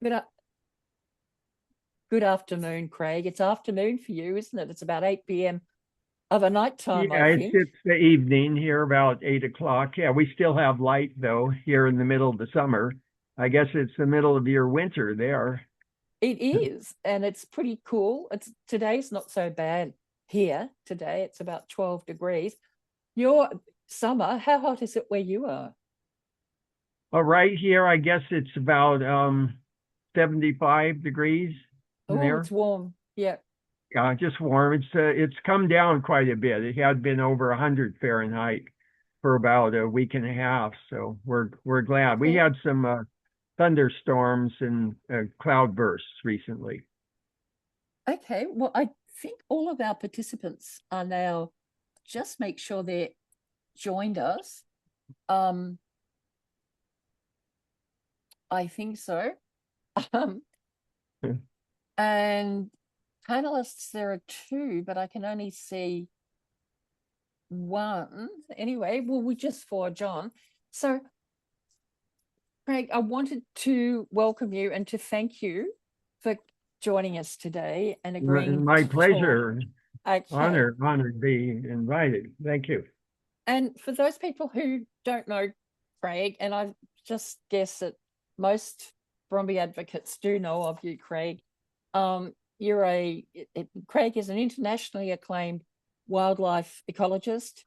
Good, good afternoon, Craig. It's afternoon for you, isn't it? It's about 8 p.m. of a night time, I Yeah, think. it's the evening here, about 8 o'clock. Yeah, we still have light though here in the middle of the summer. I guess it's the middle of your winter there. It is, and it's pretty cool. Today's not so bad here today. It's about 12 degrees. Your summer, how hot is it where you are? Right here, I guess it's about 75 degrees in Oh, there. it's warm. Yeah. Just warm. It's come down quite a bit. It had been over 100 Fahrenheit for about a week and a half, so we're glad. We Okay. had some thunderstorms and cloud bursts recently. Okay. Well, I think all of our participants are now, just make sure they're joined us. Um, I think so. Um, and panelists, there are two, but I can only see one. Anyway, well, we just forge on. So, Craig, I wanted to welcome you and to thank you for joining us today and agreeing My to talk. pleasure. Okay. Honored to be invited. Thank you. And for those people who don't know Craig, and I just guess that most Brumby advocates do know of you, Craig. You're Craig is an internationally acclaimed wildlife ecologist.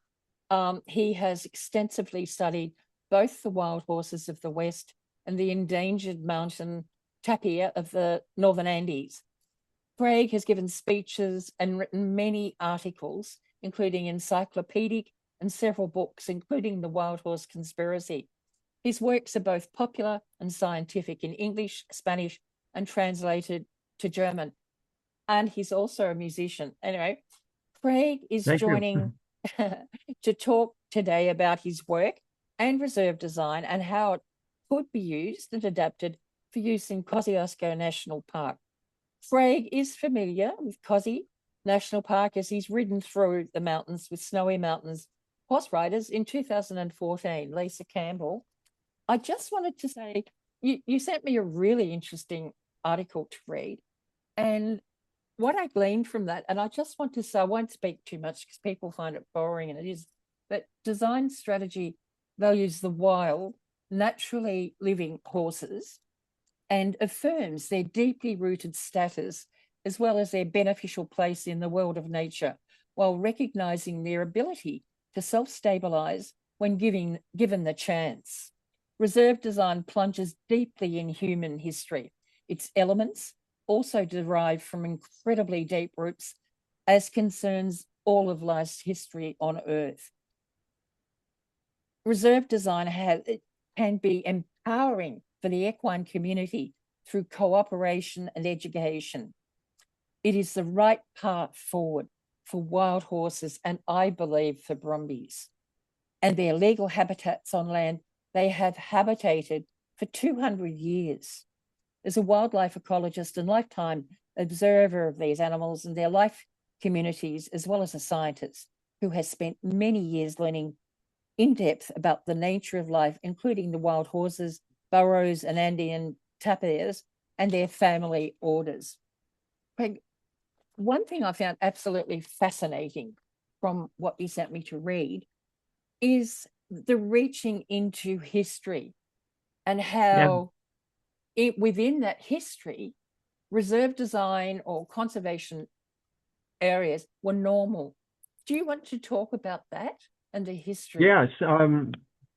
He has extensively studied both the wild horses of the West and the endangered mountain tapir of the Northern Andes. Craig has given speeches and written many articles, including encyclopedic and several books, including The Wild Horse Conspiracy. His works are both popular and scientific in English, Spanish, and translated to German. And he's also a musician. Anyway, Craig is Thank you. joining to talk today about his work and reserve design and how it could be used and adapted for use in Kosciouszko National Park. Craig is familiar with Kosci National Park as he's ridden through the mountains with Snowy Mountains horse riders in 2014, Lisa Campbell. I just wanted to say, you sent me a really interesting article to read. And what I gleaned from that, and I just want to say, I won't speak too much because people find it boring, and it is, but design strategy values the wild, naturally living horses and affirms their deeply rooted status as well as their beneficial place in the world of nature, while recognizing their ability to self-stabilize when given the chance. Reserve design plunges deeply in human history. Its elements also derive from incredibly deep roots as concerns all of life's history on Earth. Reserve design can be empowering for the equine community through cooperation and education. It is the right path forward for wild horses and I believe for Brumbies and their legal habitats on land they have habitated for 200 years. As a wildlife ecologist and lifetime observer of these animals and their life communities, as well as a scientist who has spent many years learning in depth about the nature of life, including the wild horses, burros, and Andean tapirs, and their family orders. Craig, one thing I found absolutely fascinating from what you sent me to read is the reaching into history and Yeah. how within that history, reserve design or conservation areas were normal. Do you want to talk about that and the history? Yes.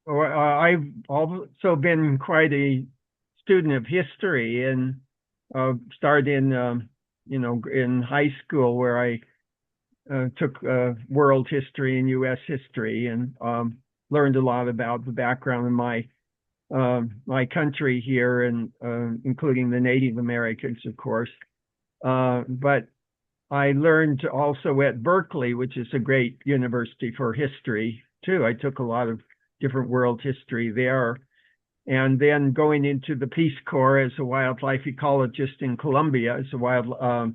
I've also been quite a student of history and started in high school where I took world history and U.S. history and learned a lot about the background of my country here and including the Native Americans, of course. But I learned also at Berkeley, which is a great university for history too. I took a lot of different world history there. And then going into the Peace Corps as a wildlife ecologist in Colombia, as a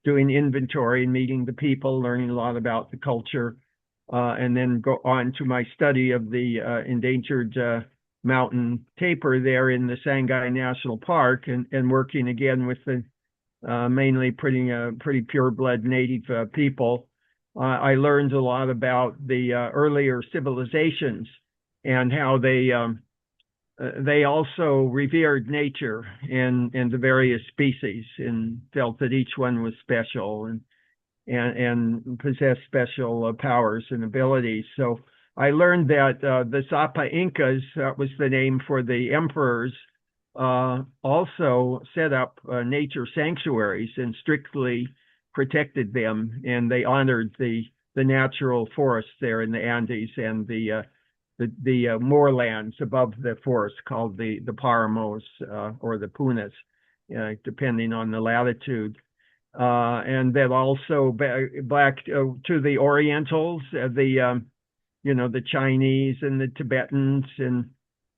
doing inventory and meeting the people, learning a lot about the culture, and then go on to my study of the endangered mountain tapir there in the Sangay National Park, and working again with the mainly pretty pure blood native people. I learned a lot about the earlier civilizations and how they also revered nature and the various species, and felt that each one was special and possessed special powers and abilities. So I learned that the Zapa Incas, that was the name for the emperors, also set up nature sanctuaries and strictly protected them, and they honored the natural forests there in the Andes and the moorlands above the forest called the paramos or the punas, depending on the latitude. And then also back to the Orientals, the Chinese and the Tibetans and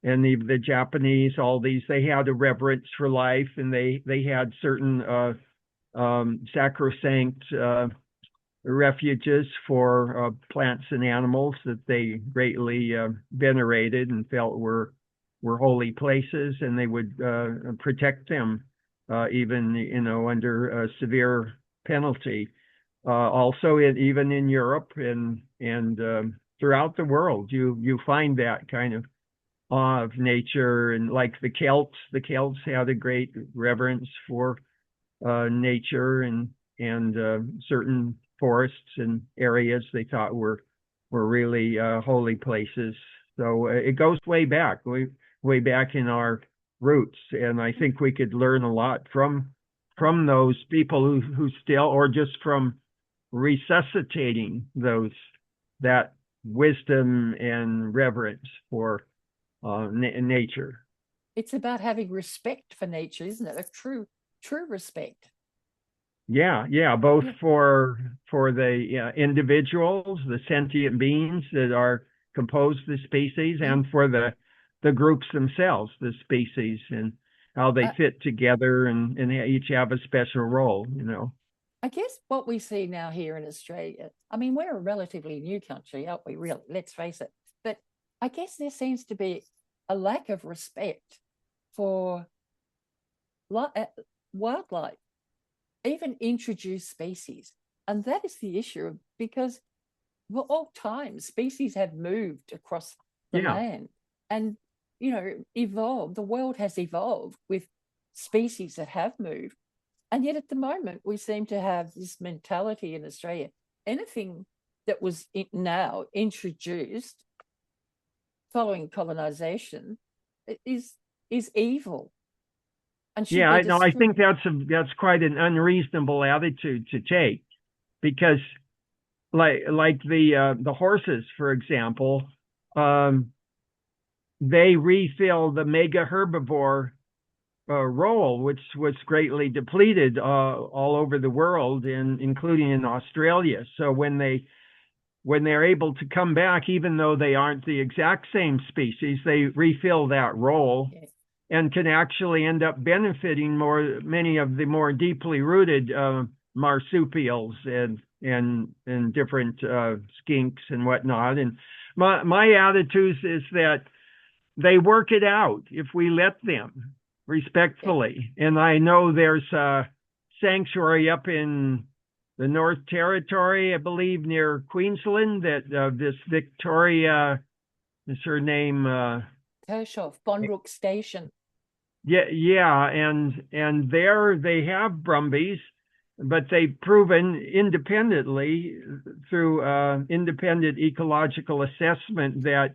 the Japanese, all these, they had a reverence for life, and they had certain sacrosanct refuges for plants and animals that they greatly venerated and felt were holy places, and they would protect them even under a severe penalty. Also, even in Europe and throughout the world, you find that kind of awe of nature. And like the Celts had a great reverence for nature and certain forests and areas they thought were really holy places. So it goes way back in our roots, and I think we could learn a lot from those people who still, or just from resuscitating that wisdom and reverence for nature. It's about having respect for nature, isn't it? A true respect. Yeah, both for the individuals, the sentient beings that are composed the species, and for the groups themselves, the species, and how they fit together and each have a special role, I guess what we see now here in Australia, I mean, we're a relatively new country, aren't we, really? Let's face it. But I guess there seems to be a lack of respect for wildlife, even introduced species. And that is the issue, because for all time, species have moved across the land and, evolved. The world has evolved with species that have moved. And yet at the moment, we seem to have this mentality in Australia. Anything that was now introduced following colonization is evil. And I think that's quite an unreasonable attitude to take, because like the horses, for example, they refill the mega herbivore role, which was greatly depleted all over the world, including in Australia. So when they're able to come back, even though they aren't the exact same species, they refill that role. Yes. And can actually end up benefiting many of the more deeply rooted marsupials and different skinks and whatnot. And my attitude is that they work it out if we let them, respectfully. And I know there's a sanctuary up in the North Territory, I believe, near Queensland, that this Victoria, is her name? Kosciouszko, Bonbrook Station. Yeah, and there they have Brumbies, but they've proven independently through independent ecological assessment that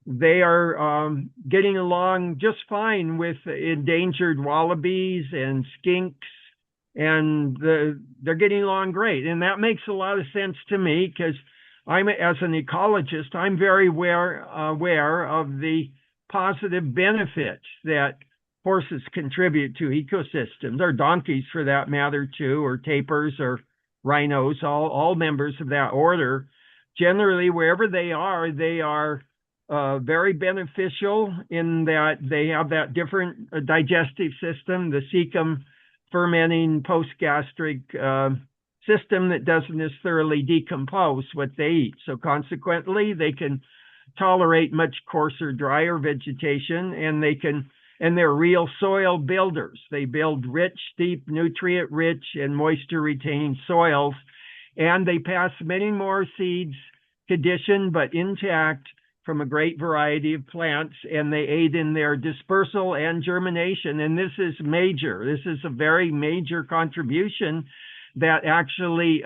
they are getting along just fine with endangered wallabies and skinks, and they're getting along great. And that makes a lot of sense to me, because as an ecologist, I'm very aware of the positive benefits that horses contribute to ecosystems, or donkeys for that matter too, or tapirs or rhinos, all members of that order. Generally, wherever they are very beneficial in that they have that different digestive system, the cecum fermenting post-gastric system that doesn't necessarily decompose what they eat. So consequently, they can tolerate much coarser, drier vegetation, and they're real soil builders. They build rich, deep, nutrient-rich, and moisture-retaining soils, and they pass many more seeds, conditioned but intact, from a great variety of plants, and they aid in their dispersal and germination. And this is major. This is a very major contribution that actually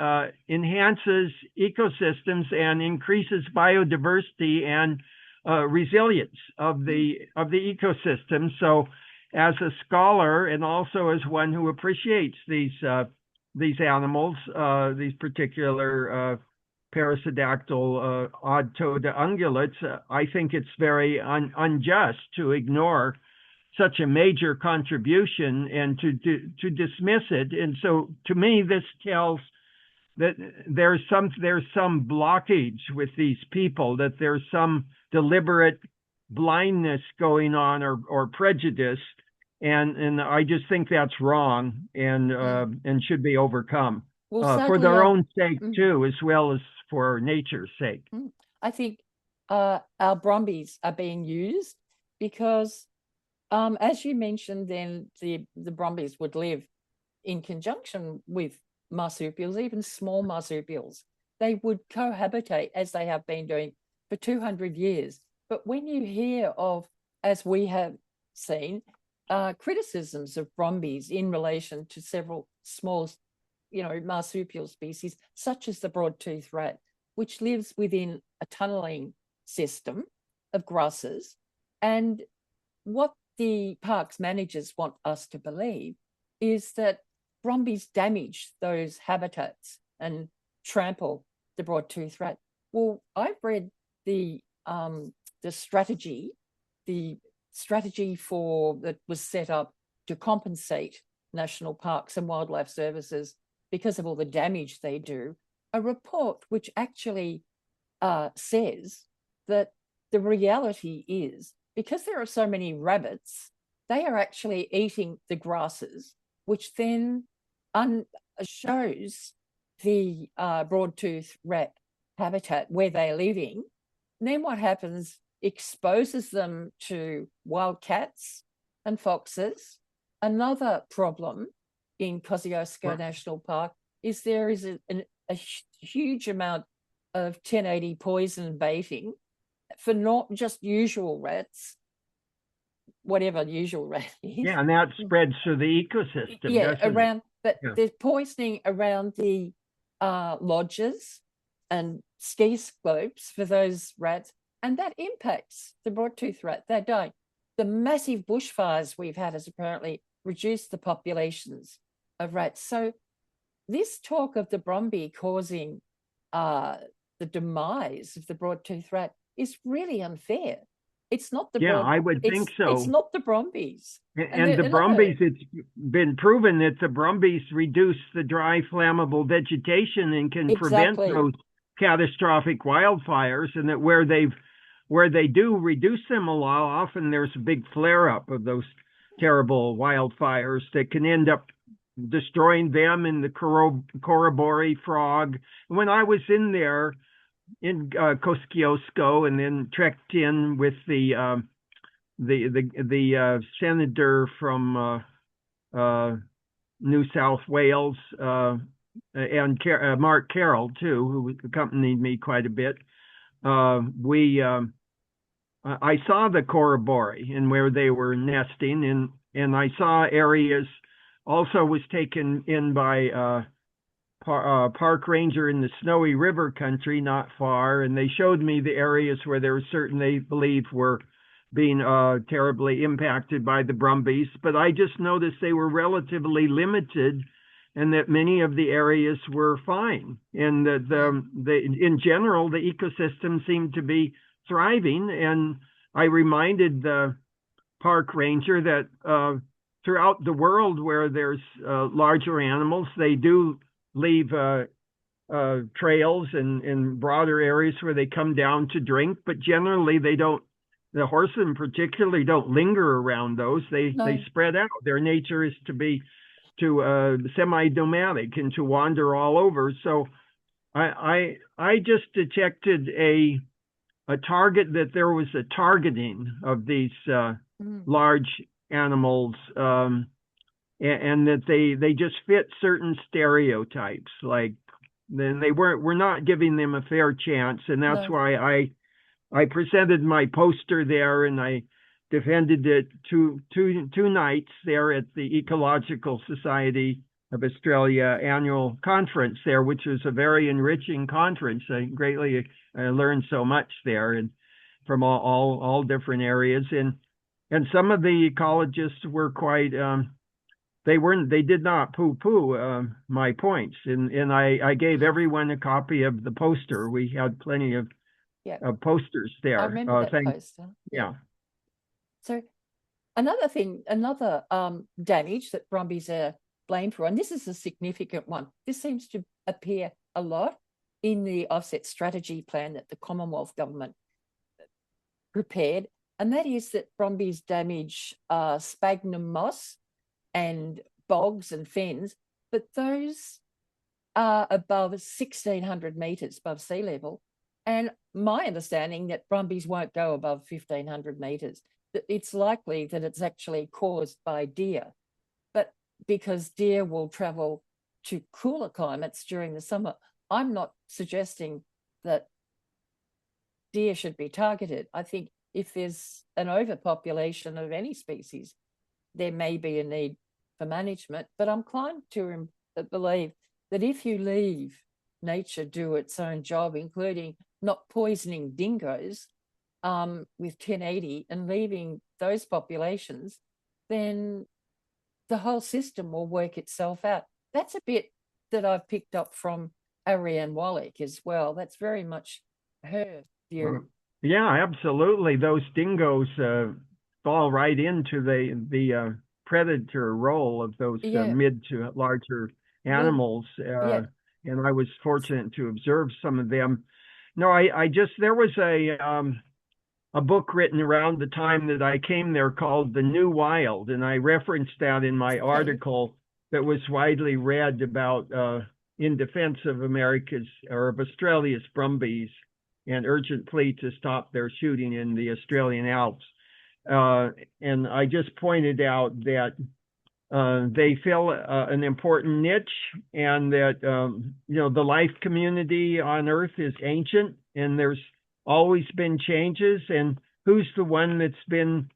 enhances ecosystems and increases biodiversity and resilience of the ecosystem. So, as a scholar and also as one who appreciates these animals, these particular parasodactyl odd-toed ungulates, I think it's very unjust to ignore such a major contribution and to dismiss it. And so, to me, this tells that there's some blockage with these people, that there's some deliberate blindness going on or prejudice, and I just think that's wrong and should be overcome for their own sake too, as well as for nature's sake. I think our Brumbies are being used because, as you mentioned, then the Brumbies would live in conjunction with marsupials, even small marsupials. They would cohabitate as they have been doing for 200 years. But when you hear of, as we have seen, criticisms of Brumbies in relation to several small, marsupial species, such as the broad-toothed rat, which lives within a tunneling system of grasses. And what the parks managers want us to believe is that Brumbies damage those habitats and trample the broad-toothed rat. Well, I've read the strategy that was set up to compensate national parks and wildlife services because of all the damage they do, a report which actually says that the reality is, because there are so many rabbits, they are actually eating the grasses, which then shows the broad-toothed rat habitat where they're living. And then what happens, exposes them to wild cats and foxes. Another problem in Kosciouszko National Park is there is a huge amount of 1080 poison baiting for not just usual rats, whatever usual rat is. Yeah, and that spreads through the ecosystem. Yeah, around, but there's poisoning around the lodges and ski slopes for those rats, and that impacts the broad-toothed rat. They're dying. The massive bushfires we've had has apparently reduced the populations of rats. So this talk of the Brumby causing the demise of the broad-toothed rat is really unfair. It's not the I would think so. It's not the Brumbies. And the Brumbies, it's been proven that the Brumbies reduce the dry, flammable vegetation and can prevent those catastrophic wildfires, and that where they do reduce them a lot, often there's a big flare-up of those terrible wildfires that can end up destroying them and the Corobori frog. When I was in there in Kosciouszko and then trekked in with the senator from New South Wales and Mark Carroll too, who accompanied me quite a bit. I saw the Corobori and where they were nesting, and I saw areas. Also was taken in by park ranger in the Snowy River country not far, and they showed me the areas where there were certain they believed were being terribly impacted by the Brumbies. But I just noticed they were relatively limited, and that many of the areas were fine, and that in general the ecosystem seemed to be thriving. And I reminded the park ranger that throughout the world where there's larger animals, they do leave trails and broader areas where they come down to drink, but generally they don't. The horsemen particularly don't linger around those. They spread out. Their nature is to semi-nomadic and to wander all over. So I just detected a a target, that there was a targeting of these large animals, and that they just fit certain stereotypes. Like, then we're not giving them a fair chance, and that's why I presented my poster there, and I defended it two nights there at the Ecological Society of Australia annual conference there, which was a very enriching conference. I learned so much there, and from all different areas, and some of the ecologists were quite they did not poo-poo my points, and I gave everyone a copy of the poster. We had plenty of posters there. I remember that poster. Yeah. So another thing, another damage that Brumbies are blamed for, and this is a significant one. This seems to appear a lot in the offset strategy plan that the Commonwealth government prepared, and that is that Brumbies damage sphagnum moss and bogs and fens, but those are above 1,600 metres above sea level. And my understanding that Brumbies won't go above 1,500 metres. It's likely that it's actually caused by deer, but because deer will travel to cooler climates during the summer, I'm not suggesting that deer should be targeted. I think if there's an overpopulation of any species, there may be a need for management, but I'm inclined to believe that if you leave nature do its own job, including not poisoning dingoes with 1080 and leaving those populations, then the whole system will work itself out. That's a bit that I've picked up from Ariane Wallach as well. That's very much her view. Yeah, absolutely. Those dingoes fall right into the predator role of those mid to larger animals. And I was fortunate to observe some of them. No, there was a book written around the time that I came there called The New Wild, and I referenced that in my article that was widely read about in defense of Australia's Brumbies and urgent plea to stop their shooting in the Australian Alps. And I just pointed out that they fill an important niche, and that the life community on Earth is ancient, and there's always been changes. And who's the one that's been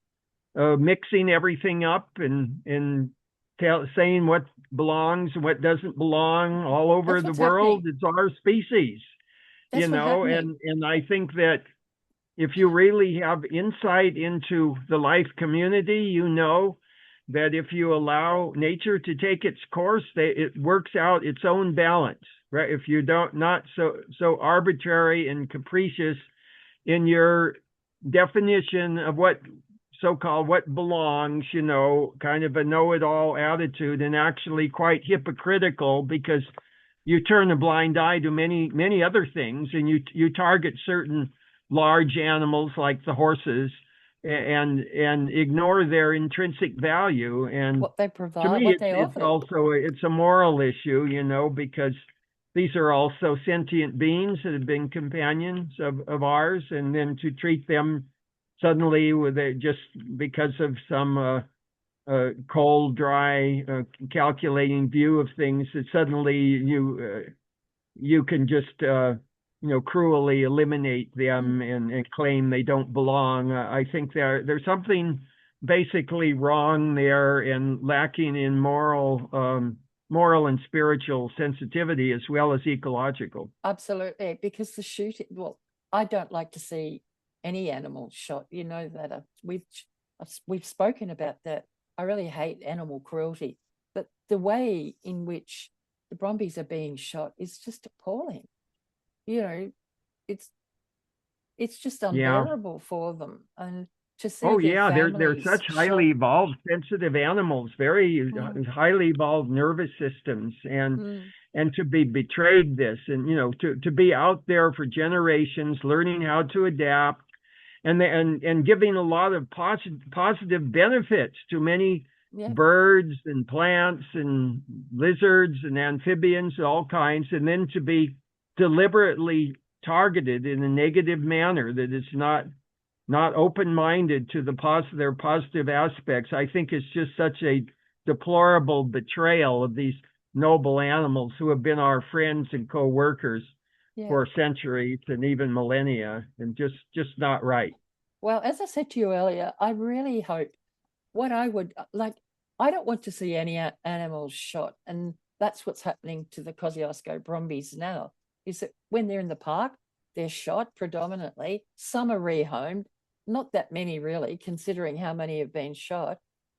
mixing everything up and saying what belongs and what doesn't belong all over the world? It's our species, and I think that if you really have insight into the life community, you know that if you allow nature to take its course, it works out its own balance, right? If you not so arbitrary and capricious in your definition of what so-called what belongs, kind of a know-it-all attitude, and actually quite hypocritical, because you turn a blind eye to many other things, and you target certain large animals like the horses and ignore their intrinsic value and what they provide. To me, it's a moral issue, because these are also sentient beings that have been companions of ours, and then to treat them suddenly just because of some cold, dry, calculating view of things, that suddenly you can just cruelly eliminate them and claim they don't belong. I think there's something basically wrong there, and lacking in moral and spiritual sensitivity, as well as ecological. Absolutely, because the shooting, I don't like to see any animal shot. You know that we've spoken about that. I really hate animal cruelty, but the way in which the Brumbies are being shot is just appalling. It's just unbearable for them, and to see. They're such highly evolved, sensitive animals, very highly evolved nervous systems, and to be betrayed this, and to be out there for generations, learning how to adapt, and giving a lot of positive benefits to many birds and plants and lizards and amphibians, all kinds, and then to be deliberately targeted in a negative manner, that is not open-minded to their positive aspects, I think it's just such a deplorable betrayal of these noble animals who have been our friends and co-workers for centuries and even millennia, and just not right. Well, as I said to you earlier, I really hope what I would like, I don't want to see any animals shot. And that's what's happening to the Kosciouszko Brumbies now, is that when they're in the park, they're shot predominantly. Some are rehomed, not that many really, considering how many have been shot.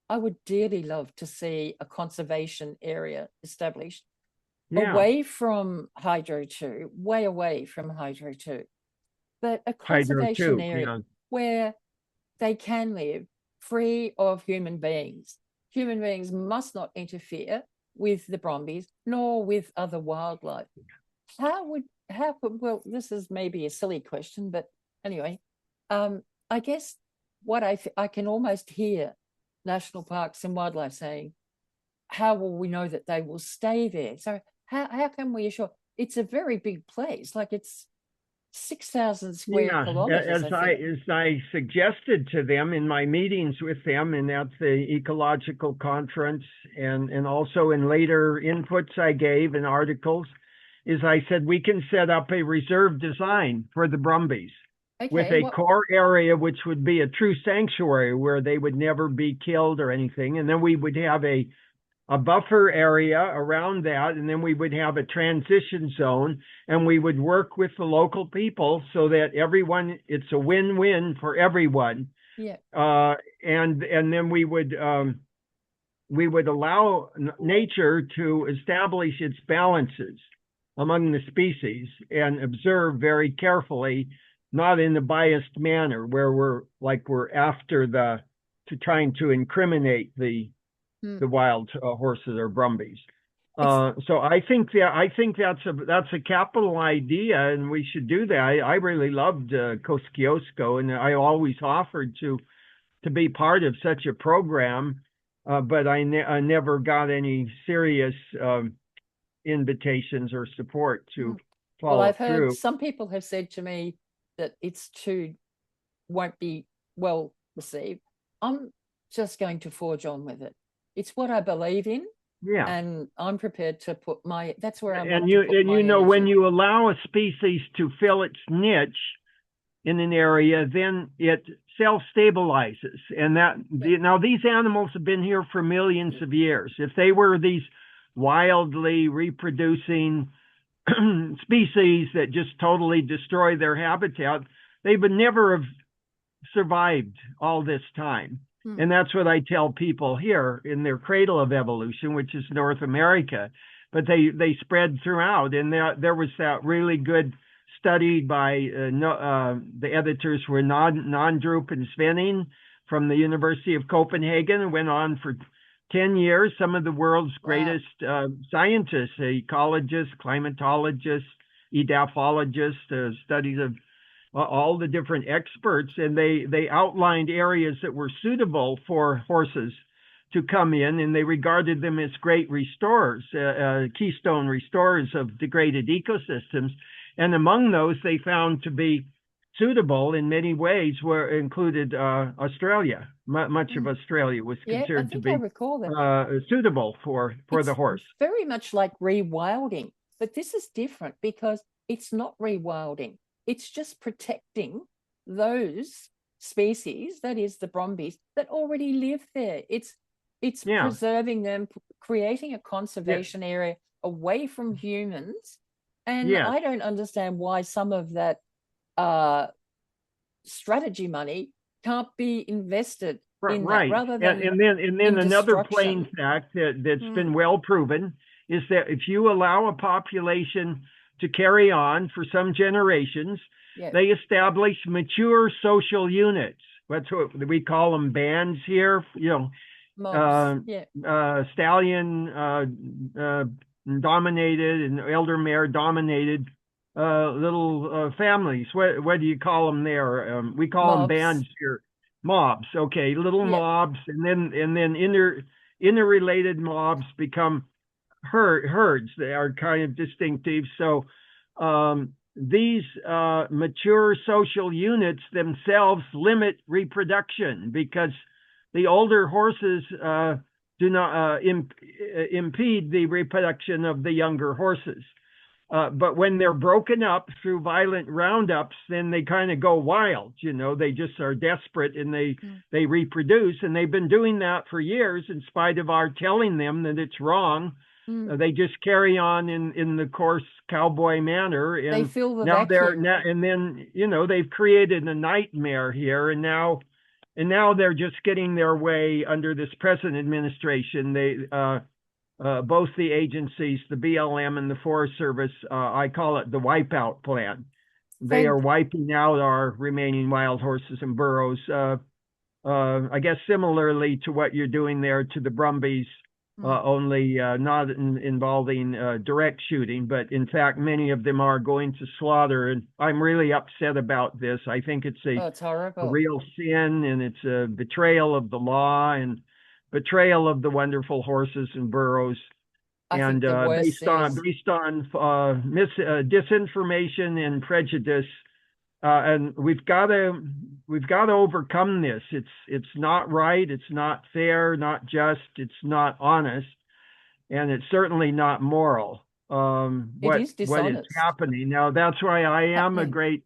I would dearly love to see a conservation area established away from Hydro 2, way away from Hydro 2, but a conservation area where they can live free of human beings. Human beings must not interfere with the Brumbies nor with other wildlife. Well, this is maybe a silly question, but anyway, I guess what I can almost hear National Parks and Wildlife saying, how will we know that they will stay there? So how can we assure? It's a very big place, like it's 6,000 square kilometers. As I suggested to them in my meetings with them, and at the ecological conference, and also in later inputs I gave in articles, is I said we can set up a reserve design for the Brumbies. Okay, with a core area which would be a true sanctuary where they would never be killed or anything, and then we would have a buffer area around that, and then we would have a transition zone, and we would work with the local people so that it's a win-win for everyone. Yeah. And then we would allow nature to establish its balances among the species and observe very carefully, not in a biased manner where we're after trying to incriminate the wild horses or Brumbies. So I think that's a capital idea, and we should do that. I really loved Kosciouszko, and I always offered to be part of such a program, but I never got any serious invitations or support to follow through. Well, I've heard some people have said to me that won't be well received. I'm just going to forge on with it. It's what I believe in. Yeah. And I'm prepared to put that's where I'm when you allow a species to fill its niche in an area, then it self-stabilizes. And now these animals have been here for millions of years. If they were these wildly reproducing species that just totally destroy their habitat, they would never have survived all this time. And that's what I tell people here in their cradle of evolution, which is North America. But they spread throughout. And there was that really good study by the editors were Nondrup and Svenning from the University of Copenhagen. It went on for 10 years. Some of the world's greatest scientists, ecologists, climatologists, edaphologists, studies of all the different experts, and they outlined areas that were suitable for horses to come in, and they regarded them as great restorers, keystone restorers of degraded ecosystems. And among those they found to be suitable in many ways were included Australia. Much of Australia was considered to be suitable for the horse. Very much like rewilding, but this is different because it's not rewilding. It's just protecting those species, that is the Brumbies, that already live there. It's preserving them, creating a conservation area away from humans. And I don't understand why some of that strategy money can't be invested in that, rather than and then another plain fact that's been well proven is that if you allow a population to carry on for some generations, they establish mature social units. That's what we call them, bands here. Stallion dominated and elder mare dominated little families. What do you call them there? We call them bands here. Mobs. Okay, little mobs, and then interrelated mobs become herds. They are kind of distinctive. So these mature social units themselves limit reproduction because the older horses do not impede the reproduction of the younger horses. But when they're broken up through violent roundups, then they kind of go wild. They just are desperate and they reproduce. And they've been doing that for years in spite of our telling them that it's wrong. They just carry on in the coarse cowboy manner. And they fill the now vacuum. and then, they've created a nightmare here. And now they're just getting their way under this present administration. Both the agencies, the BLM and the Forest Service, I call it the wipeout plan. They are wiping out our remaining wild horses and burros. I guess similarly to what you're doing there to the Brumbies, only not involving direct shooting, but in fact, many of them are going to slaughter. And I'm really upset about this. I think it's it's horrible. a real sin, and it's a betrayal of the law and betrayal of the wonderful horses and burros, and based on disinformation and prejudice, and we've got to overcome this. It's not right. It's not fair. Not just. It's not honest, and it's certainly not moral. What is happening now? That's why I am a great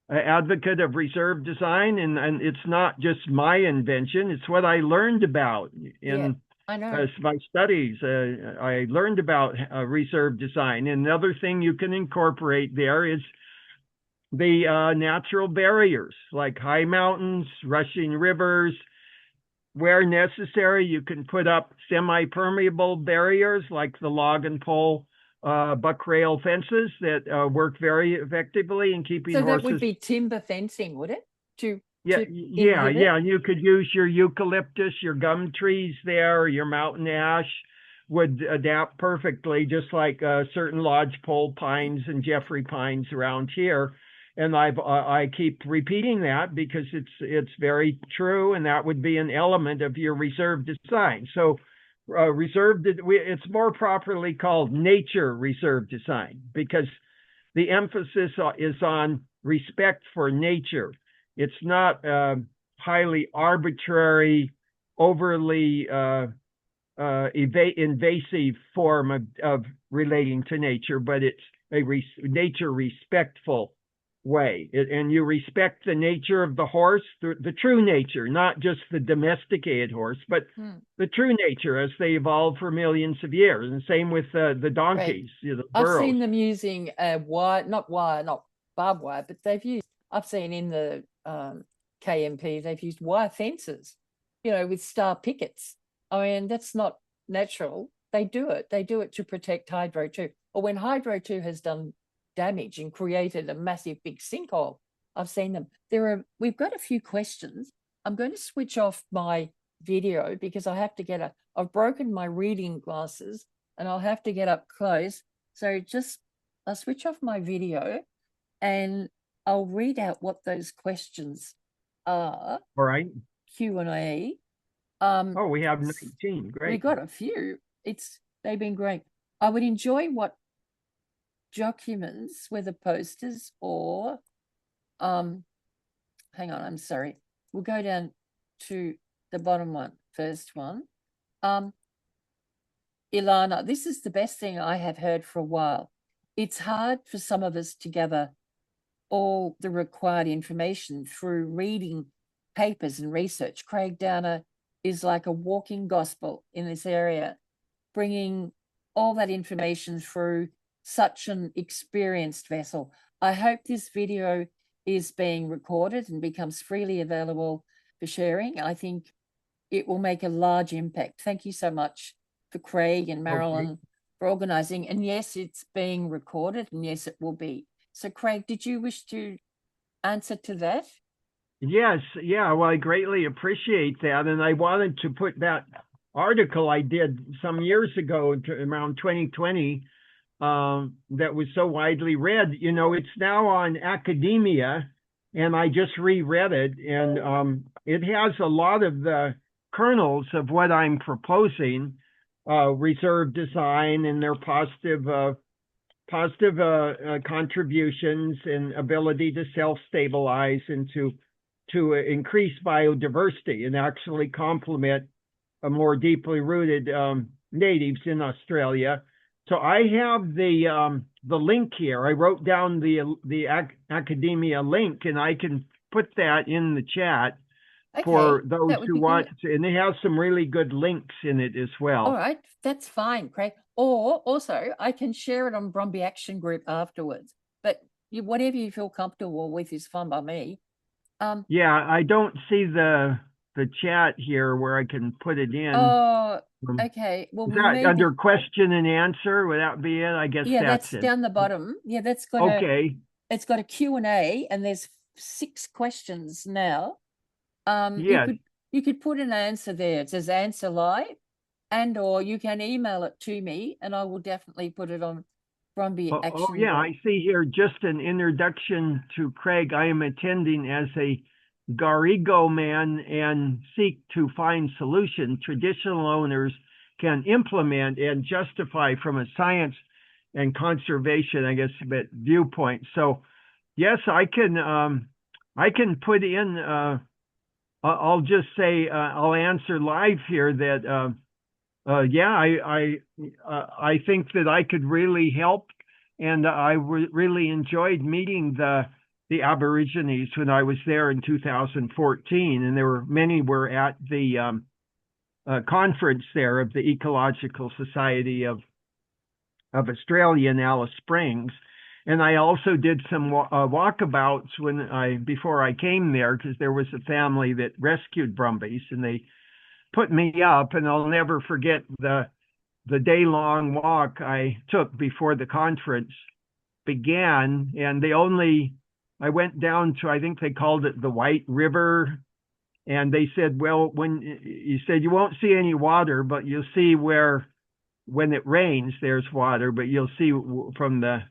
advocate of reserve design, and it's not just my invention. It's what I learned about in my studies. I learned about reserve design. And another thing you can incorporate there is the natural barriers like high mountains, rushing rivers. Where necessary, you can put up semi-permeable barriers like the log and pole buck rail fences that work very effectively in keeping horses. So that would be timber fencing, would it? You could use your eucalyptus, your gum trees there, your mountain ash would adapt perfectly, just like certain lodgepole pines and Jeffrey pines around here. And I keep repeating that because it's very true, and that would be an element of your reserve design. So it's more properly called nature reserve design because the emphasis is on respect for nature. It's not highly arbitrary, overly invasive form of relating to nature, but it's a nature respectful way. And you respect the nature of the horse, the true nature, not just the domesticated horse, but the true nature as they evolved for millions of years. And same with the donkeys. Right. I've seen them using not barbed wire, but I've seen in the KMP, they've used wire fences, with star pickets. I mean, that's not natural. They do it. They do it to protect Hydro 2. Or when Hydro 2 has done damage and created a massive big sinkhole, I've seen them. We've got a few questions. I'm going to switch off my video because I have to I've broken my reading glasses and I'll have to get up close. So I'll switch off my video and I'll read out what those questions are. All right. Q&A. We have 19. Great. We got a few. They've been great. I would enjoy what documents, whether posters or hang on, I'm sorry. We'll go down to the bottom one, first one. Ilana, this is the best thing I have heard for a while. It's hard for some of us to gather all the required information through reading papers and research. Craig Downer is like a walking gospel in this area, bringing all that information through such an experienced vessel. I hope this video is being recorded and becomes freely available for sharing. I think it will make a large impact. Thank you so much for Craig and Marilyn for organising. And yes, it's being recorded, and yes, it will be. So Craig, did you wish to answer to that? Yes, well, I greatly appreciate that. And I wanted to put that article I did some years ago, around 2020, that was so widely read. It's now on Academia, and I just reread it, and it has a lot of the kernels of what I'm proposing, reserve design and their positive positive contributions and ability to self-stabilize and to increase biodiversity and actually complement a more deeply rooted natives in Australia. So I have the link here. I wrote down the academia link, and I can put that in the chat for those who want to, and it has some really good links in it as well. All right, that's fine, Craig. Or also, I can share it on Brumbyj Action Group afterwards. But whatever you feel comfortable with is fine by me. Yeah, I don't see the chat here where I can put it in. Oh, okay. Well, is that under question and answer? Would that be it? I guess that's it. Down the bottom. Yeah, that's got it's got a Q&A, and there's 6 questions now. You could put an answer there. It says answer live, and or you can email it to me, and I will definitely put it on Brumbyj Action Group. I see here just an introduction to Craig. I am attending as a Garigo man and seek to find solutions traditional owners can implement and justify from a science and conservation, I guess, viewpoint. So yes, I can put in I'll just say I'll answer live here that I think that I could really help, and I really enjoyed meeting the Aborigines when I was there in 2014, and many were at the conference there of the Ecological Society of Australia in Alice Springs. And I also did some walkabouts before I came there, because there was a family that rescued Brumbies, and they put me up, and I'll never forget the day-long walk I took before the conference began. And I went down to, I think they called it the White River, and they said, well, when you said you won't see any water, but you'll see where when it rains there's water, but you'll see from the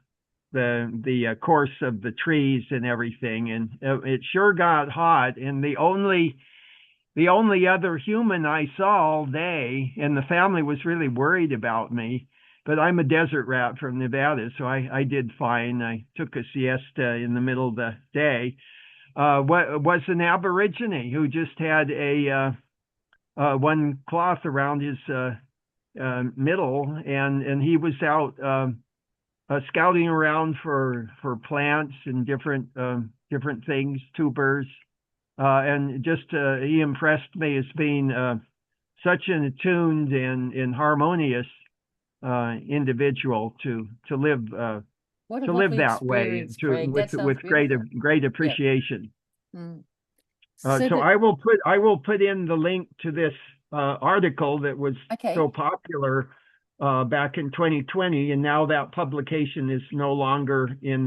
course of the trees and everything. And it sure got hot, and the only other human I saw all day, and the family was really worried about me, but I'm a desert rat from Nevada, so I did fine. I took a siesta in the middle of the day. Was an Aborigine who just had one cloth around his middle, and he was out scouting around for plants and different things, tubers, and just he impressed me as being such an attuned and harmonious individual to live that way, with great appreciation. Yeah. So I will put in the link to this article that was so popular back in 2020, and now that publication is no longer in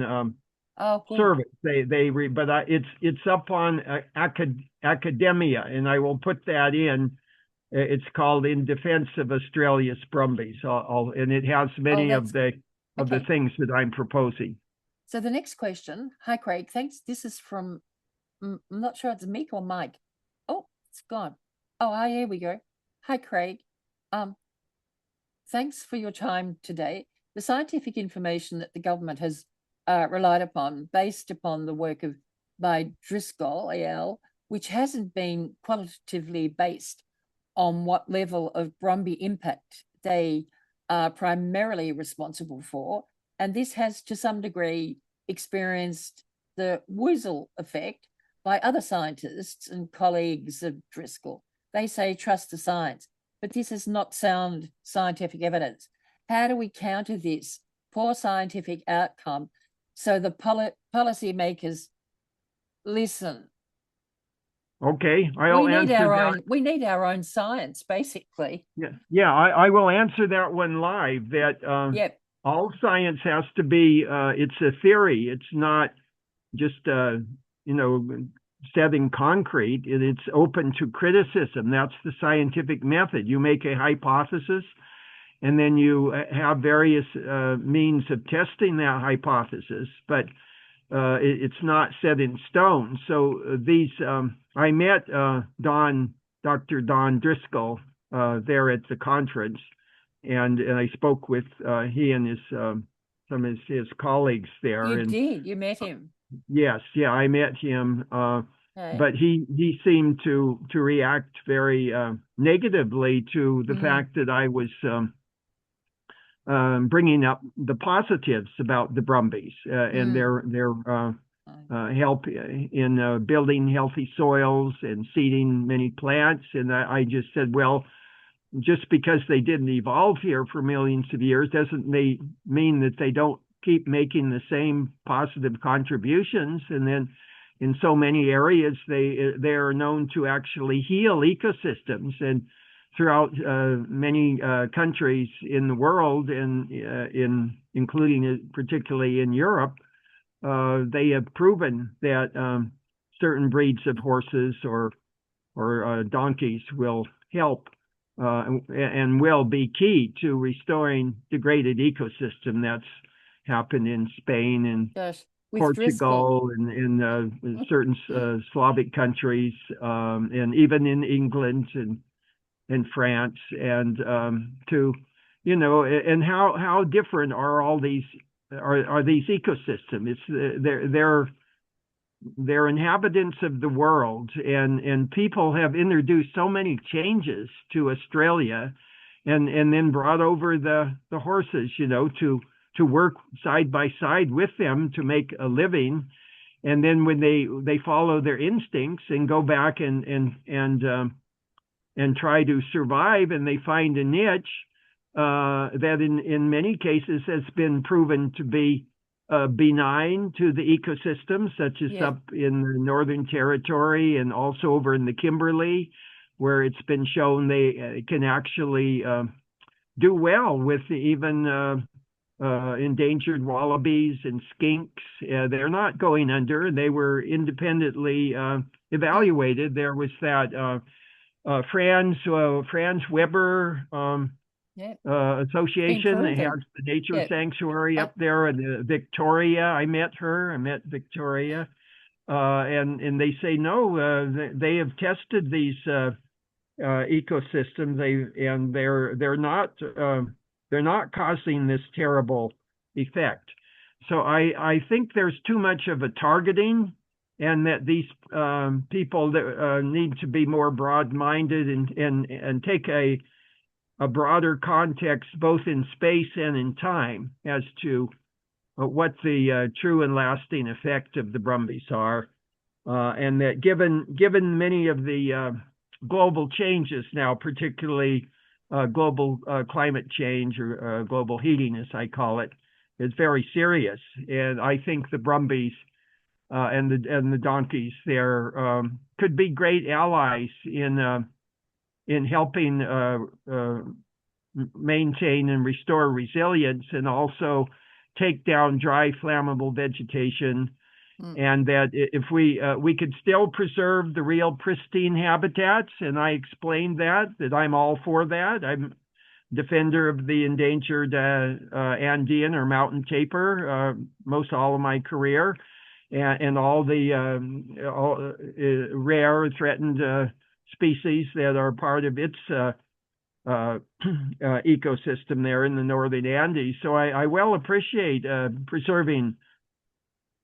service. But it's up on Academia, and I will put that in. It's called "In Defense of Australia's Brumbies," and it has many of the things that I'm proposing. So the next question, hi Craig, thanks. This is from, I'm not sure it's Mick or Mike. Oh, it's gone. Oh, here we go. Hi Craig. Thanks for your time today. The scientific information that the government has relied upon, based upon the work by Driscoll et.al., which hasn't been qualitatively based on what level of Brumby impact they are primarily responsible for. And this has, to some degree, experienced the Woozle effect by other scientists and colleagues of Driscoll. They say, trust the science, but this is not sound scientific evidence. How do we counter this poor scientific outcome so the policymakers listen? Okay, I'll answer that. We need our own science, basically. Yeah. I will answer that one live. That all science has to be. It's a theory. It's not just set in concrete. It's open to criticism. That's the scientific method. You make a hypothesis, and then you have various means of testing that hypothesis, but it's not set in stone. So I met Dr. Don Driscoll there at the conference, and I spoke with he and his some of his colleagues there. You And did. You met him. yes, yeah, I met him. Okay. But he seemed to react very negatively to the fact that I was bringing up the positives about the Brumbies and their help in building healthy soils and seeding many plants. And I just said, well, just because they didn't evolve here for millions of years doesn't mean that they don't keep making the same positive contributions. And then in so many areas, they are known to actually heal ecosystems. And throughout many countries in the world, and including particularly in Europe, they have proven that certain breeds of horses or donkeys will help and will be key to restoring degraded ecosystem. That's happened in Spain and Portugal and in certain Slavic countries, and even in England and in France, and and how different are all these are these ecosystems? They're inhabitants of the world, and people have introduced so many changes to Australia, and then brought over the horses, to work side by side with them to make a living. And then when they follow their instincts and go back and try to survive, and they find a niche that in many cases has been proven to be benign to the ecosystem, such as up in the Northern Territory and also over in the Kimberley, where it's been shown they can actually do well with even endangered wallabies and skinks. They're not going under. They were independently evaluated. There was that Franz Weber Association that has the nature sanctuary up there in Victoria. I met Victoria, and they say no, they have tested these ecosystems. They're not causing this terrible effect. So I think there's too much of a targeting, and that these people that need to be more broad-minded and take a broader context, both in space and in time, as to what the true and lasting effect of the Brumbies are, and that given many of the global changes now, particularly global climate change, or global heating, as I call it, is very serious. And I think the Brumbies and the donkeys there could be great allies in helping maintain and restore resilience, and also take down dry, flammable vegetation. And that if we could still preserve the real pristine habitats, and I explained that I'm all for that. I'm defender of the endangered Andean or mountain tapir most all of my career, and all the rare threatened species that are part of its ecosystem there in the northern Andes. So I well appreciate preserving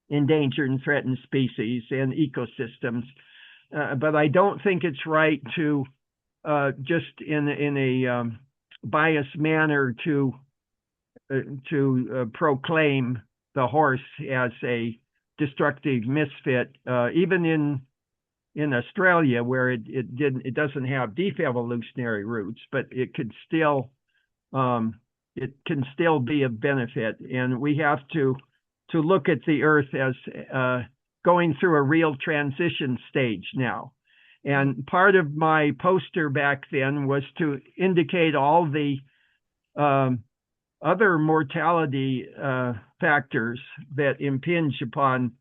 endangered and threatened species and ecosystems, but I don't think it's right to just in a biased manner to proclaim the horse as a destructive misfit, even in Australia, where it doesn't have deep evolutionary roots, but it can still be of benefit. And we have to look at the earth as going through a real transition stage now. And part of my poster back then was to indicate all the other mortality factors that impinge upon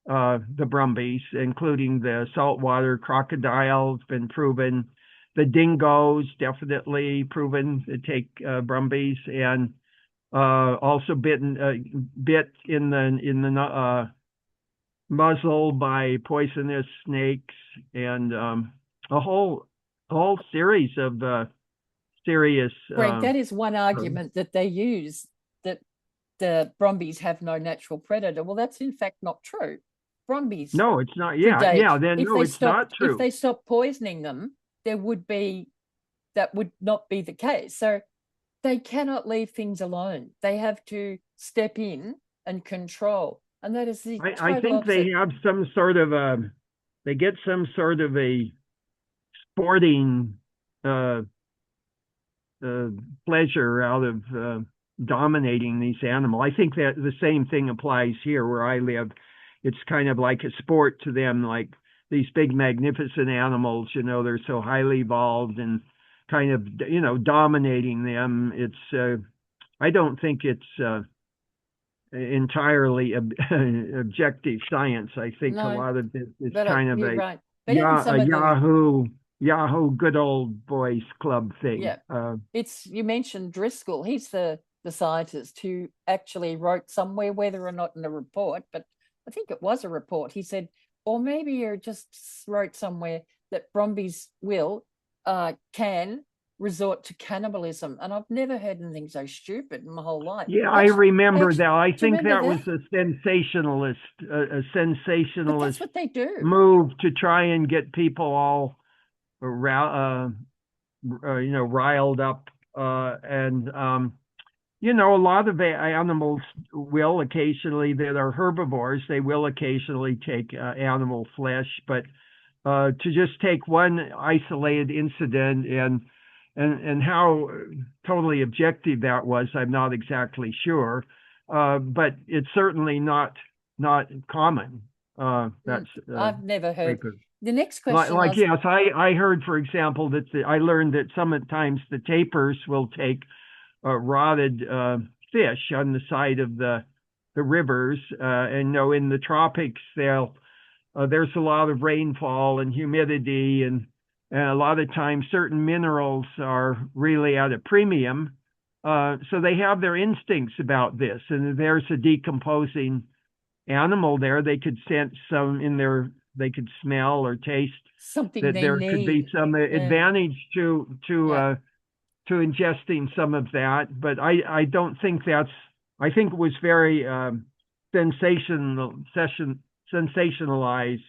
the Brumbies, including the saltwater crocodile, been proven. The dingoes, definitely proven to take Brumbies, and also bit in the muzzle by poisonous snakes, and a whole series of serious. Greg, that is one argument that they use, that the Brumbies have no natural predator. Well, that's in fact not true. Brumbies No, it's not. Yeah, predate. yeah. Then no, it's not If true. they stop poisoning them, that would not be the case. So they cannot leave things alone. They have to step in and control. And that is the I total think they opposite. have some sort of they get some sort of a sporting uh, uh, pleasure out of dominating these animals. I think that the same thing applies here where I live. It's kind of like a sport to them, like these big, magnificent animals, they're so highly evolved and kind of, dominating them. I don't think it's entirely objective science. I think a No, lot of this is but kind of you're a right. But even some of them, Yahoo good old boys club thing. yeah, you mentioned Driscoll. He's the scientist who actually wrote somewhere, whether or not in a report, but I think it was a report. He said, or maybe you just wrote somewhere that Brumbies can resort to cannibalism, and I've never heard anything so stupid in my whole life. Yeah, I remember that. I Do you think remember that was that? a sensationalist, But that's what they do. move to try and get people all riled up. And a lot of animals will occasionally that are herbivores. They will occasionally take animal flesh, but to just take one isolated incident and how totally objective that was, I'm not exactly sure. But it's certainly not common. That's I've never heard. rape. The next question was, Yes, I heard, for example, that I learned that sometimes the tapirs will take rotted fish on the side of the rivers, and in the tropics there's a lot of rainfall and humidity, and a lot of times certain minerals are really at a premium. So they have their instincts about this, and if there's a decomposing animal there, they could sense some in their, they could smell or taste something that they there could be need. some advantage to ingesting some of that. But I don't think I think it was very sensationalized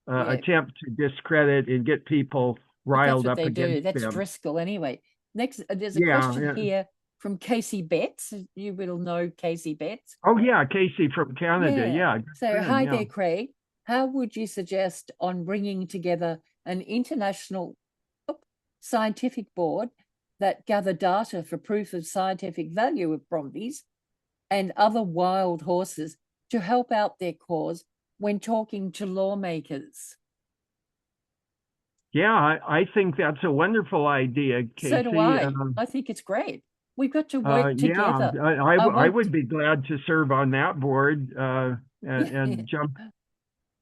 attempt to discredit and get people But that's riled what up they do. against That's them. Driscoll anyway. Next, there's a Yeah, question yeah. here from Casey Betts. You will know Casey Betts. Oh yeah, Casey from Canada. Yeah. So, hi yeah. there, Craig. How would you suggest on bringing together an international scientific board that gather data for proof of scientific value of Brumbies and other wild horses to help out their cause when talking to lawmakers? Yeah, I think that's a wonderful idea, Casey. So do I. I think it's great. We've got to work together. I would be glad to serve on that board and jump.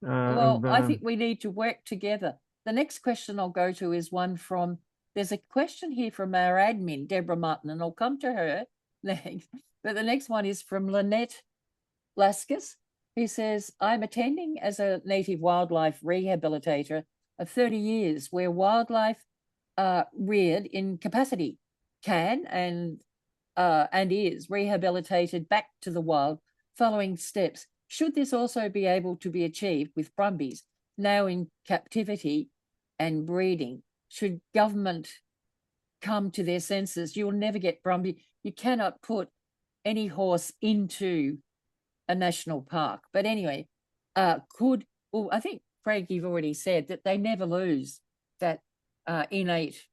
Well, I think we need to work together. The next question I'll go to is one from, there's a question here from our admin, Deborah Martin, and I'll come to her next. But the next one is from Lynette Laskus, who says, I'm attending as a native wildlife rehabilitator of 30 years where wildlife reared in capacity can and is rehabilitated back to the wild following steps. Should this also be able to be achieved with Brumbies now in captivity and breeding? Should government come to their senses? You'll never get Brumby. You cannot put any horse into a national park. But anyway, I think, Craig, you've already said that they never lose that innate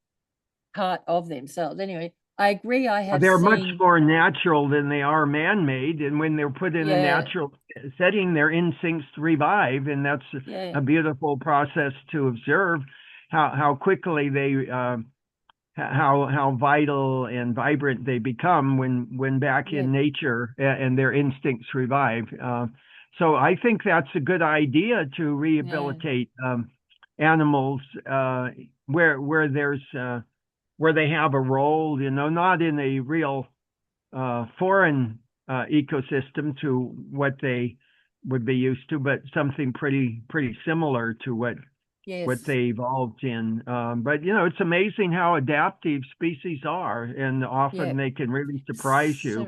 part of themselves. Anyway, I agree. They're much more natural than they are man-made, and when they're put in a natural setting, their instincts revive, and that's a beautiful process to observe. How quickly they, how vital and vibrant they become when back in nature, and their instincts revive. So I think that's a good idea to rehabilitate animals where there's where they have a role, not in a real foreign ecosystem to what they would be used to, but something pretty similar to what they evolved in. But it's amazing how adaptive species are, and often they can really surprise you.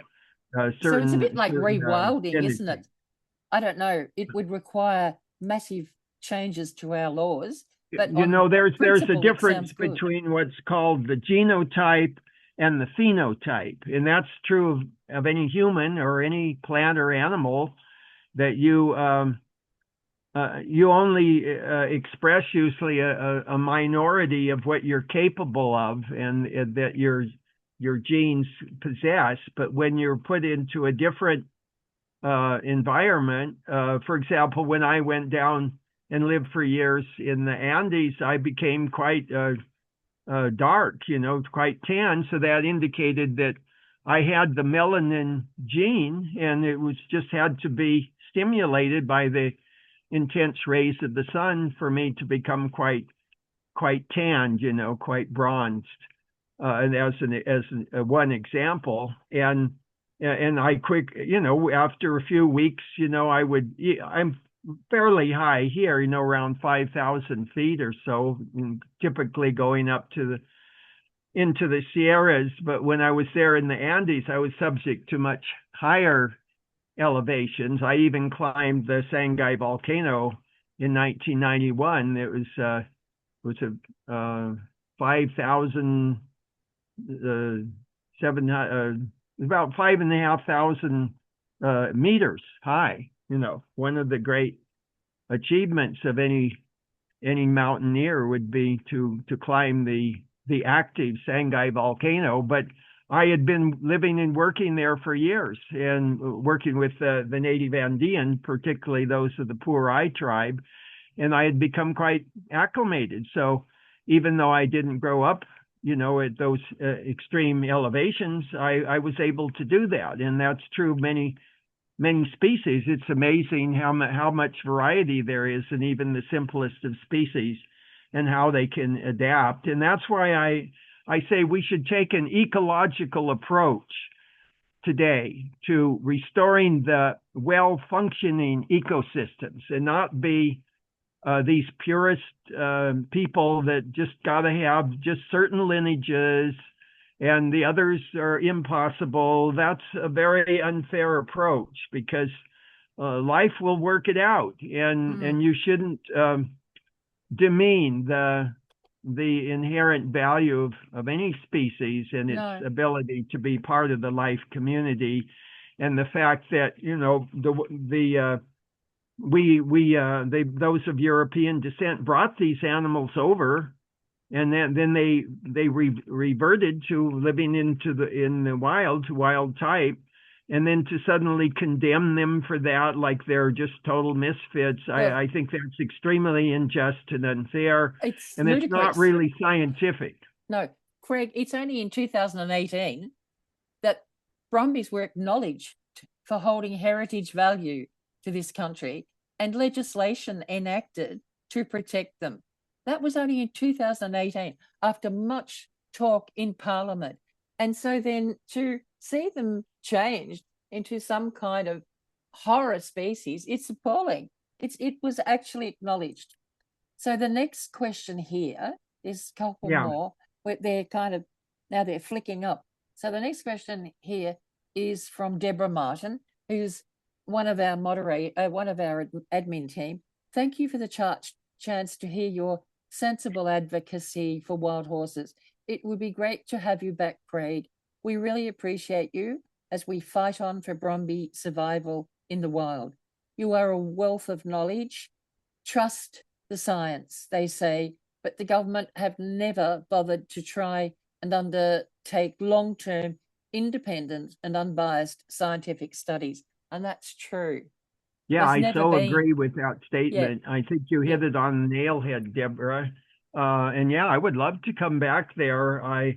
So it's a bit like rewilding, isn't tendencies. it? I don't know. It would require massive changes to our laws, but You on know, there's a principle, it difference sounds good. between what's called the genotype and the phenotype, and that's true of any human or any plant or animal, that you only express usually a minority of what you're capable of, and that your genes possess. But when you're put into a different environment, for example, when I went down and lived for years in the Andes, I became quite dark, quite tan. So that indicated that I had the melanin gene, and it was just had to be stimulated by the intense rays of the sun for me to become quite tanned, quite bronzed. And one example, and I after a few weeks, I'm fairly high here, around 5,000 feet or so, typically going up into the Sierras. But when I was there in the Andes, I was subject to much higher elevations. I even climbed the Sangay volcano in 1991. It was a 5,000 about 5,500 meters high. One of the great achievements of any mountaineer would be to climb the active Sangay volcano. But I had been living and working there for years, and working with the native Andean, particularly those of the Purai tribe, and I had become quite acclimated. So even though I didn't grow up, at those extreme elevations, I was able to do that. And that's true of many species. It's amazing how much variety there is in even the simplest of species, and how they can adapt. And that's why I say we should take an ecological approach today to restoring the well-functioning ecosystems, and not be these purist people that just got to have just certain lineages and the others are impossible. That's a very unfair approach, because life will work it out, and you shouldn't demean the inherent value of any species and its ability to be part of the life community. And the fact that those of European descent brought these animals over, and then they reverted to living in the wild type, and then to suddenly condemn them for that, like they're just total misfits. I think that's extremely unjust and unfair, and ludicrous. It's not really scientific. No, Craig, it's only in 2018 that Brumbies were acknowledged for holding heritage value to this country, and legislation enacted to protect them. That was only in 2018, after much talk in Parliament. And so then to see them changed into some kind of horror species, it's appalling. It was actually acknowledged. So the next question here is a couple more, where they're now they're flicking up. So the next question here is from Deborah Martin, who's one of our admin team. Thank you for the chance to hear your sensible advocacy for wild horses. It would be great to have you back, Craig. We really appreciate you as we fight on for Brumby survival in the wild. You are a wealth of knowledge. Trust the science, they say, but the government have never bothered to try and undertake long-term, independent and unbiased scientific studies. And that's true. Yeah, I so agree with that statement. I think you hit it on the nail head, Deborah. And yeah, I would love to come back there. I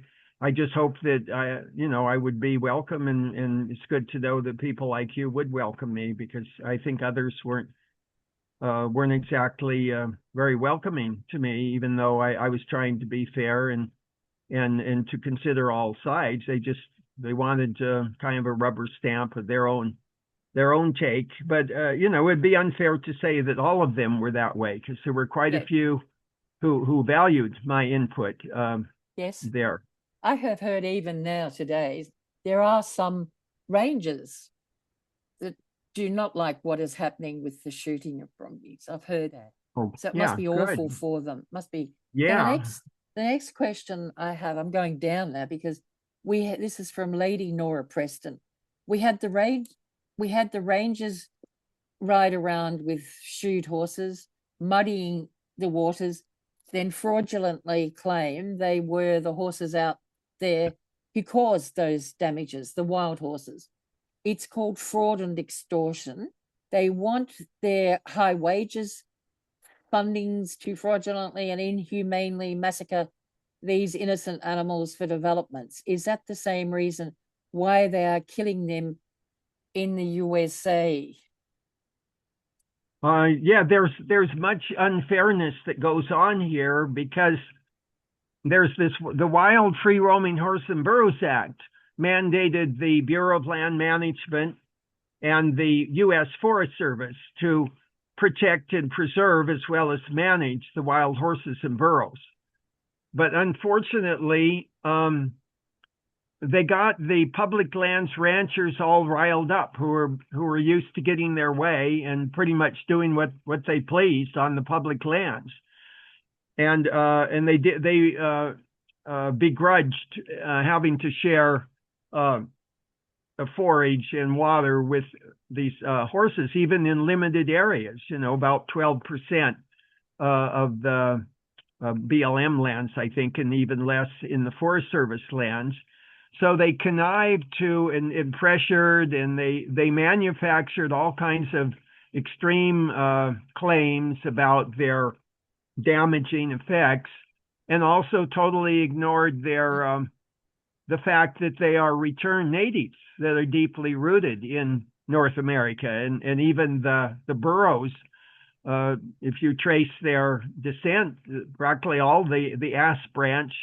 just hope that I would be welcome, and it's good to know that people like you would welcome me, because I think others weren't exactly very welcoming to me, even though I was trying to be fair and to consider all sides. They wanted kind of a rubber stamp of their own take. But it'd be unfair to say that all of them were that way, because there were quite a few who valued my input. Yes, there. I have heard even now today there are some rangers that do not like what is happening with the shooting of Brumbies. I've heard that. Oh, So it yeah, must be awful good. for them. Must be. Yeah. The next question I have, I'm going down now because this is from Lady Nora Preston. We had the rangers ride around with shoed horses, muddying the waters, then fraudulently claim they were the horses out there who caused those damages, the wild horses. It's called fraud and extortion. They want their high wages, fundings to fraudulently and inhumanely massacre these innocent animals for developments. Is that the same reason why they are killing them in the USA? Yeah, there's much unfairness that goes on here because there's the Wild Free Roaming Horse and Burros Act mandated the Bureau of Land Management and the U.S. Forest Service to protect and preserve as well as manage the wild horses and burros. But unfortunately, they got the public lands ranchers all riled up who were used to getting their way and pretty much doing what they pleased on the public lands. And they begrudged having to share forage and water with these horses, even in limited areas. About 12% of the BLM lands, I think, and even less in the Forest Service lands. So they connived to and pressured, and they manufactured all kinds of extreme claims about their damaging effects, and also totally ignored the fact that they are returned natives that are deeply rooted in North America, and even the burros. If you trace their descent, practically all the ass branch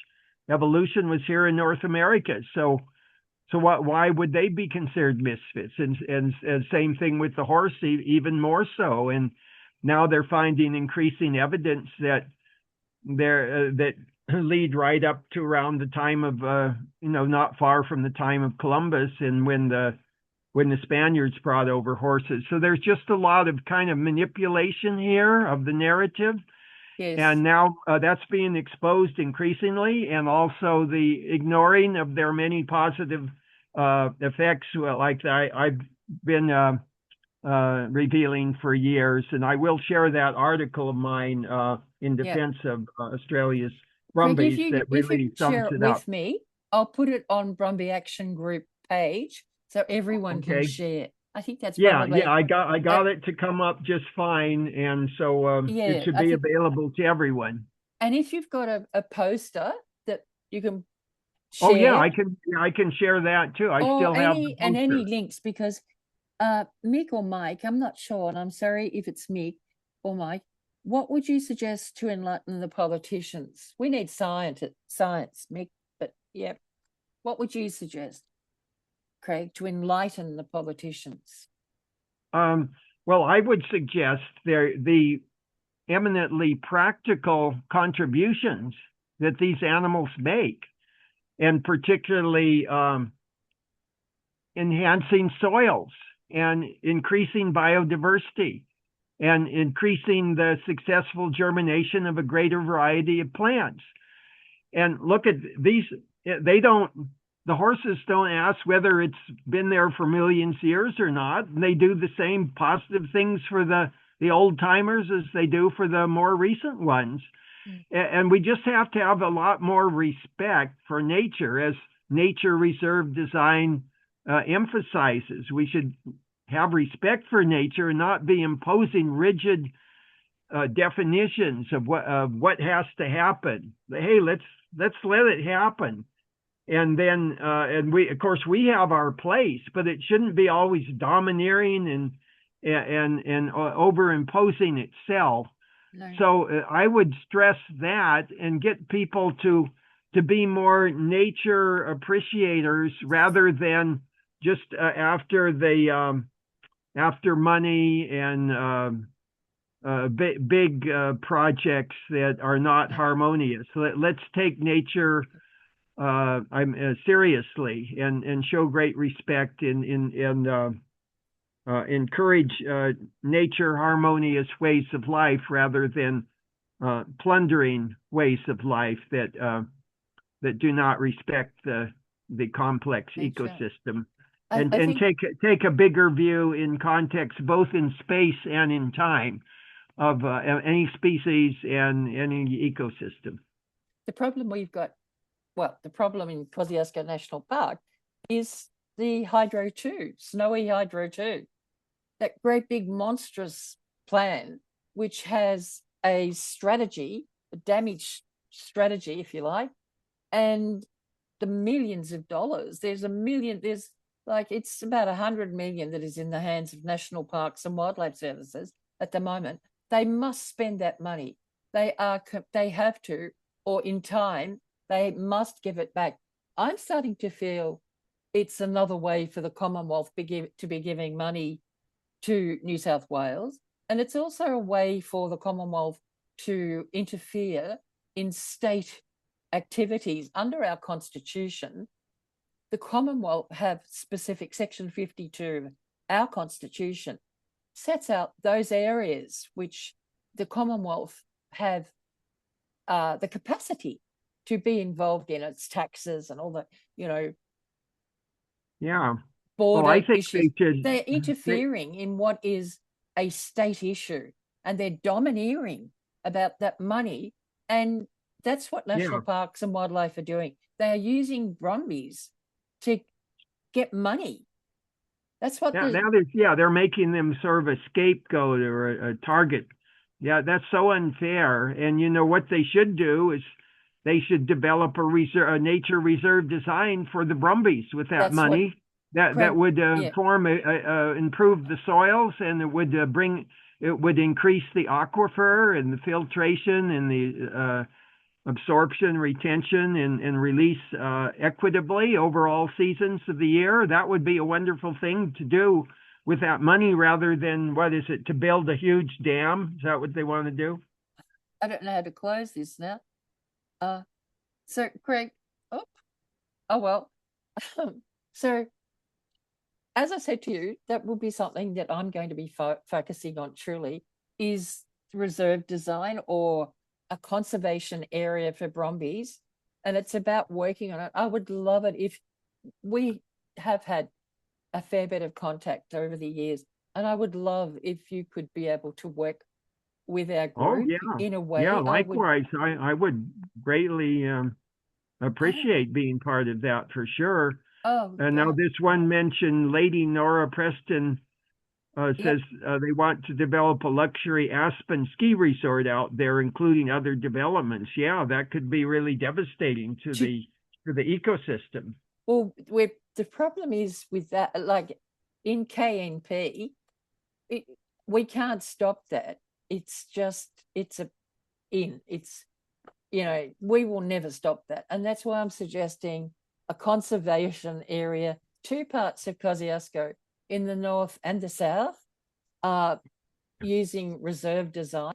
evolution was here in North America. So why would they be considered misfits? And same thing with the horse, even more so. And now they're finding increasing evidence that that lead right up to around the time of not far from the time of Columbus, and when the Spaniards brought over horses. So there's just a lot of kind of manipulation here of the narrative. Yes. And now that's being exposed increasingly, and also the ignoring of their many positive effects, like I've been revealing for years. And I will share that article of mine in defense of Australia's Brumbies that really sums it up. With me, I'll put it on Brumbyj Action Group page so everyone can share. I think that's probably... I got it to come up just fine, and so it should be available to everyone. And if you've got a poster that you can share... Oh yeah, I can share that too. I still have the poster. And any links, because Mick or Mike, I'm not sure, and I'm sorry if it's Mick or Mike, what would you suggest to enlighten the politicians? We need science, Mick, but yeah, what would you suggest, Craig, to enlighten the politicians? Well, I would suggest the eminently practical contributions that these animals make, and particularly enhancing soils and increasing biodiversity and increasing the successful germination of a greater variety of plants. And look at these, the horses don't ask whether it's been there for millions of years or not. And they do the same positive things for the old timers as they do for the more recent ones. And we just have to have a lot more respect for nature, as nature reserve design emphasizes. We should have respect for nature and not be imposing rigid definitions of what has to happen. Hey, let's let it happen. And then, and we have our place, but it shouldn't be always domineering and over-imposing itself. No. So I would stress that and get people to be more nature appreciators rather than just after money and big projects that are not harmonious. Let's take nature seriously and show great respect and encourage nature harmonious ways of life rather than plundering ways of life that do not respect the complex Nature. ecosystem. I And think take a bigger view in context, both in space and in time, of any species and any ecosystem. the problem we've got, well, the problem in Kosciouszko National Park is the Hydro 2, Snowy Hydro 2, that great big monstrous plan, which has a strategy, a damage strategy, if you like, and the millions of dollars. There's it's about 100 million that is in the hands of national parks and wildlife services at the moment. They must spend that money. They have to, or in time, they must give it back. I'm starting to feel it's another way for the Commonwealth to be giving money to New South Wales. And it's also a way for the Commonwealth to interfere in state activities under our Constitution. The Commonwealth have specific Section 52 of our Constitution sets out those areas which the Commonwealth have the capacity to be involved in. Its taxes and all the, Yeah. border I think issues. they should. They're interfering in what is a state issue, and they're domineering about that money. And that's what national parks and wildlife are doing. They are using Brumbies to get money. That's what they're making them serve a scapegoat or a target. Yeah, that's so unfair. And what they should do is they should develop a nature reserve design for the Brumbies with that money. That would improve the soils, and it would increase the aquifer and the filtration and the absorption, retention, and release equitably over all seasons of the year. That would be a wonderful thing to do with that money, rather than, to build a huge dam? Is that what they want to do? I don't know how to close this now. So Craig, well. So as I said to you, that will be something that I'm going to be focusing on truly, is reserve design or a conservation area for Brumbies. And it's about working on it. I would love it if we have had a fair bit of contact over the years. And I would love if you could be able to work with our group in a way. Yeah, likewise. I would greatly appreciate being part of that for sure. And now this one mentioned, Lady Nora Preston says they want to develop a luxury Aspen ski resort out there, including other developments. Yeah, that could be really devastating to the ecosystem. Well, the problem is with that, like in KNP, we can't stop that. It's just, we will never stop that. And that's why I'm suggesting a conservation area, 2 parts of Kosciuszko in the north and the south, using reserve design.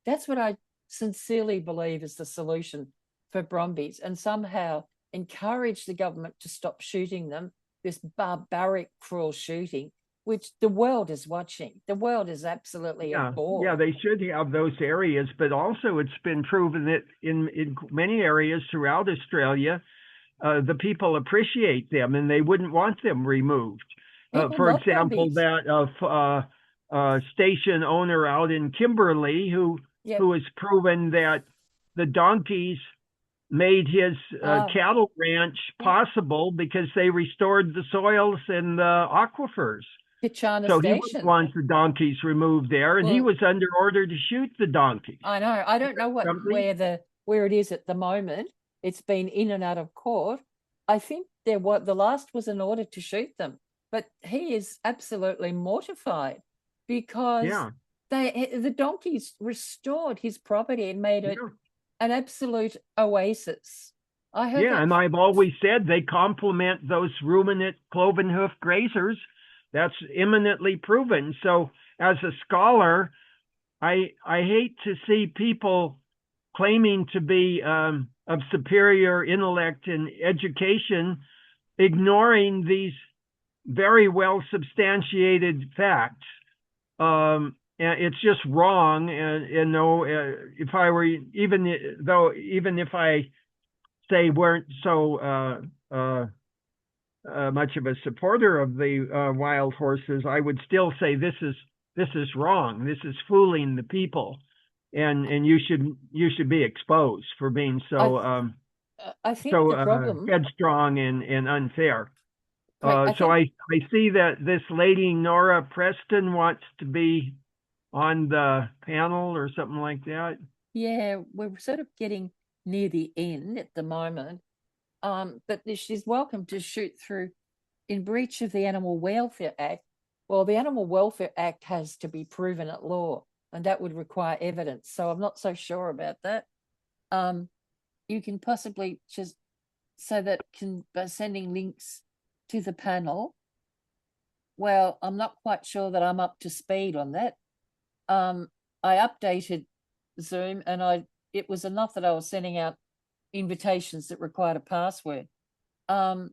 That's what I sincerely believe is the solution for Brumbies, and somehow encourage the government to stop shooting them, this barbaric, cruel shooting, which the world is watching. The world is absolutely appalled. Yeah, they should have those areas, but also it's been proven that in many areas throughout Australia, the people appreciate them and they wouldn't want them removed. For example, Brumbies. that station owner out in Kimberley who has proven that the donkeys made his cattle ranch possible because they restored the soils and the aquifers. So he wouldn't want the donkeys removed there, and he was under order to shoot the donkeys. I know. I don't know where it is at the moment. It's been in and out of court. I think the last was an order to shoot them, but he is absolutely mortified because the donkeys restored his property and made it an absolute oasis. And I've always said they complement those ruminant cloven hoof grazers. That's eminently proven. So as a scholar, I hate to see people claiming to be of superior intellect and education, ignoring these very well substantiated facts. And it's just wrong. And no, if I were even if I say weren't so much of a supporter of the wild horses, I would still say this is wrong. This is fooling the people, and you should be exposed for being so I think the problem headstrong and unfair. I So I see that this lady Nora Preston wants to be on the panel or something like that. Yeah, we're sort of getting near the end at the moment. But she's welcome to shoot through in breach of the Animal Welfare Act. Well, the Animal Welfare Act has to be proven at law, and that would require evidence. So I'm not so sure about that. You can possibly just so that by sending links to the panel. Well, I'm not quite sure that I'm up to speed on that. I updated Zoom, and it was enough that I was sending out invitations that required a password. So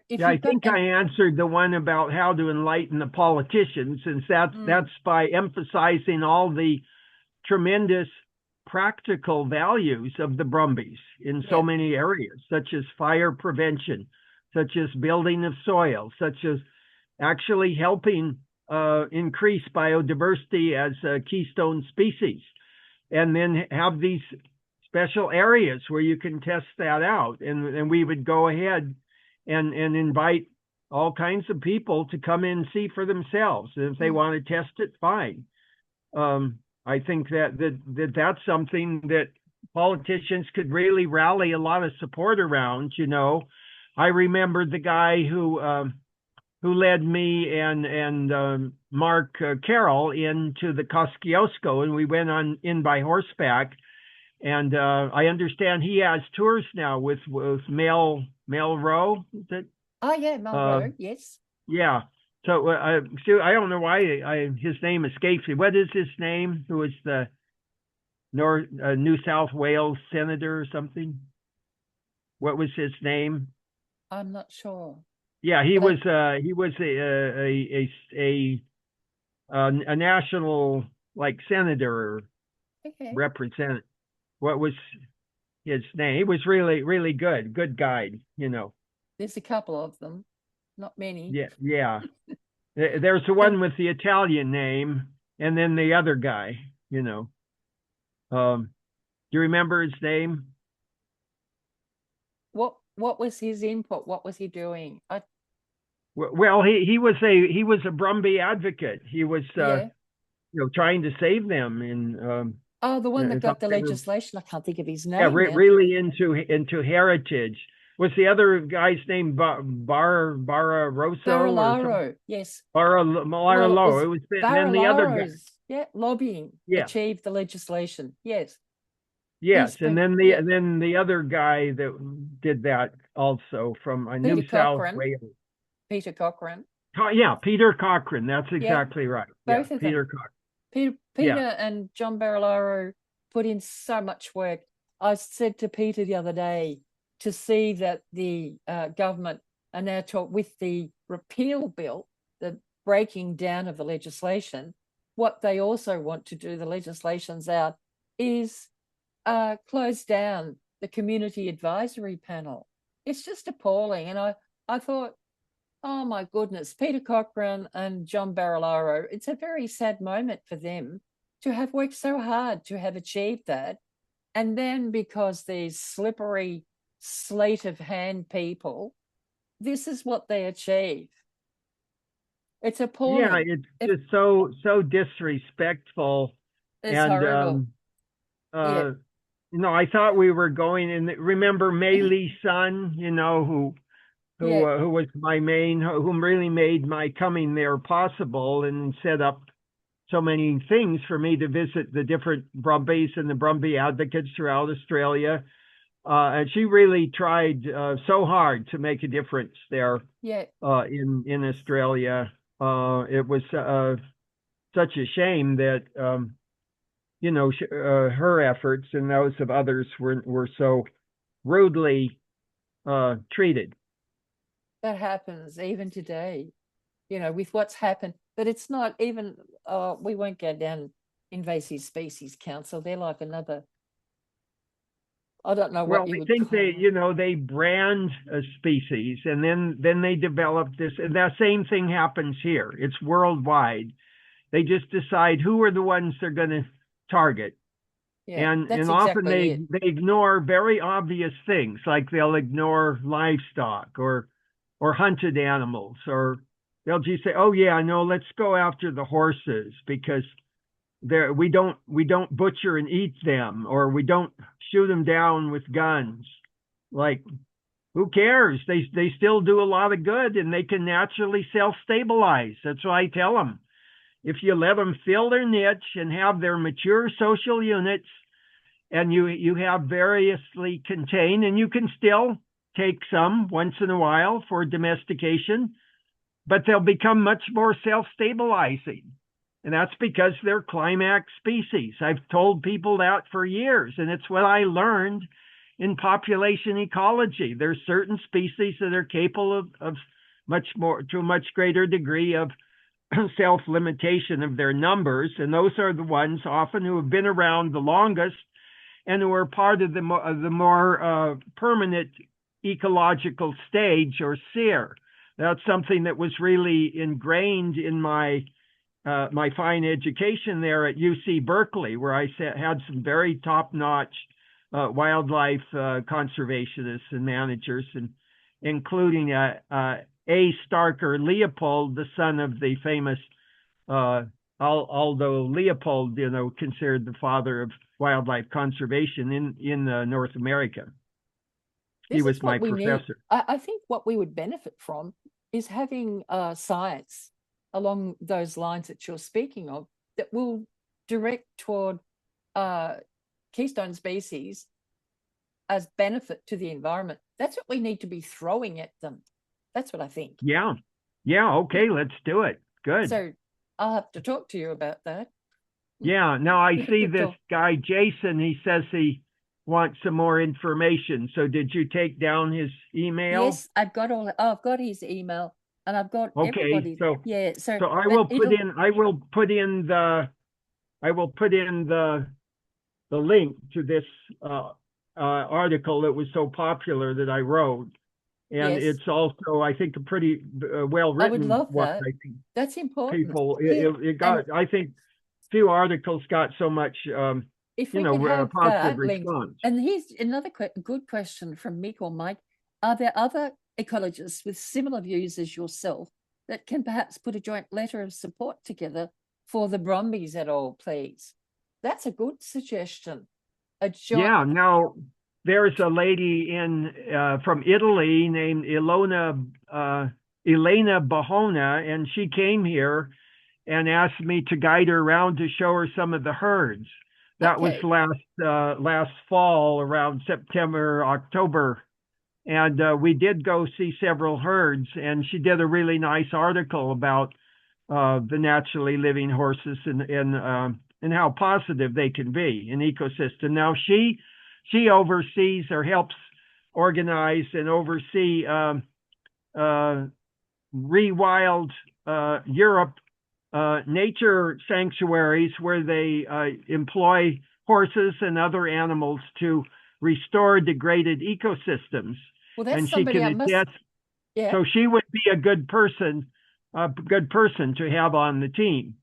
if I think I answered the one about how to enlighten the politicians, since that's by emphasizing all the tremendous practical values of the Brumbies in so many areas, such as fire prevention, such as building of soil, such as actually helping increase biodiversity as a keystone species, and then have these special areas where you can test that out. And we would go ahead and invite all kinds of people to come in and see for themselves. And if they want to test it, fine. I think that's something that politicians could really rally a lot of support around. You know, I remember the guy who led me and Mark Carroll into the Kosciouszko, and we went in by horseback. And I understand he has tours now with Melrose. Is it? Oh yeah, Melrose. Yes. Yeah. So I don't know why his name escapes me. What is his name? Who is the New South Wales senator or something? What was his name? I'm not sure. Yeah, he was a national senator representative. What was his name? He was really good guide, you know. There's a couple of them, not many. Yeah. There's the one with the Italian name, and then the other guy, you know. Do you remember his name? What was his input? What was he doing? Well, he was a Brumby advocate. He was trying to save them in the one that got the legislation. I can't think of his name. Yeah, really into heritage. Was the other guy's name Barilaro? Yes. Barilaro. It was then the other guy. Yeah, lobbying achieved the legislation. Yes. Yes, and then the other guy that did that also from New South Wales. Peter Cochrane. Yeah, Peter Cochrane. That's exactly right. Both of them. Peter Cochrane. Peter and John Barilaro put in so much work. I said to Peter the other day, to see that the government are now with the repeal bill, the breaking down of the legislation, what they also want to do, the legislation's out, is close down the community advisory panel. It's just appalling. And I thought, oh my goodness, Peter Cochrane and John Barilaro, it's a very sad moment for them to have worked so hard to have achieved that. And then because these slippery sleight of hand people, this is what they achieve. It's appalling. Yeah, it's just so disrespectful. It's horrible. I thought we were going in. Remember Maylee's son, who was who really made my coming there possible and set up so many things for me to visit the different Brumbies and the Brumby advocates throughout Australia. And she really tried so hard to make a difference there in Australia. It was such a shame that you know, her efforts and those of others were so rudely treated. That happens even today, you know, with what's happened. But it's not even, we won't go down invasive species council. They're like another, I don't know Well, what you I would think call they, them. you know, they brand a species, and then they develop this, and that same thing happens here. It's worldwide. They just decide who are the ones they're going to target. Yeah, And that's often exactly it. they ignore very obvious things, like they'll ignore livestock or hunted animals, or they'll just say, "Oh yeah, no, let's go after the horses because there we don't butcher and eat them, or we don't shoot them down with guns." Like, who cares? They still do a lot of good, and they can naturally self-stabilize. That's what I tell them. If you let them fill their niche and have their mature social units, and you have variously contained, and you can still take some once in a while for domestication, but they'll become much more self-stabilizing. And that's because they're climax species. I've told people that for years, and it's what I learned in population ecology. There's certain species that are capable of much more, to a much greater degree of self-limitation of their numbers, and those are the ones often who have been around the longest and who are part of the more permanent ecological stage, or SEER. That's something that was really ingrained in my fine education there at UC Berkeley, where I had some very top-notch wildlife conservationists and managers, and including A. Starker Leopold, the son of the famous Aldo Leopold, you know, considered the father of wildlife conservation in North America. He This was is my what we need. professor. I think what we would benefit from is having science along those lines that you're speaking of that will direct toward keystone species as benefit to the environment. That's what we need to be throwing at them. That's what I think. Yeah. Yeah. Okay. Let's do it. Good. So I'll have to talk to you about that. Yeah. Now I We have see to this talk. guy, Jason, he says he wants some more information. So did you take down his email? Yes, I've got all. Oh, I've got his email, and I've got Okay. everybody. So, Yeah. So, so I but will put it'll. in, the link to this article that was so popular that I wrote. And Yes, it's also, I think, a pretty well I would written love one. that. I think That's important. people, Yeah, it and got, I think few articles got so much, if we could have positive that link, response. and here's another good question from Mick or Mike: are there other ecologists with similar views as yourself that can perhaps put a joint letter of support together for the Brumbies at all, please? That's a good suggestion. A joint. Yeah, now there's a lady in from Italy named Elena Bahona, and she came here and asked me to guide her around to show her some of the herds. That was Okay. last fall, around September, October, and we did go see several herds. And she did a really nice article about the naturally living horses and how positive they can be in ecosystem. Now she oversees or helps organize and oversee Rewild Europe nature sanctuaries, where they employ horses and other animals to restore degraded ecosystems. Well, that's And she somebody can I must. attest. Yeah. So she would be a good person to have on the team.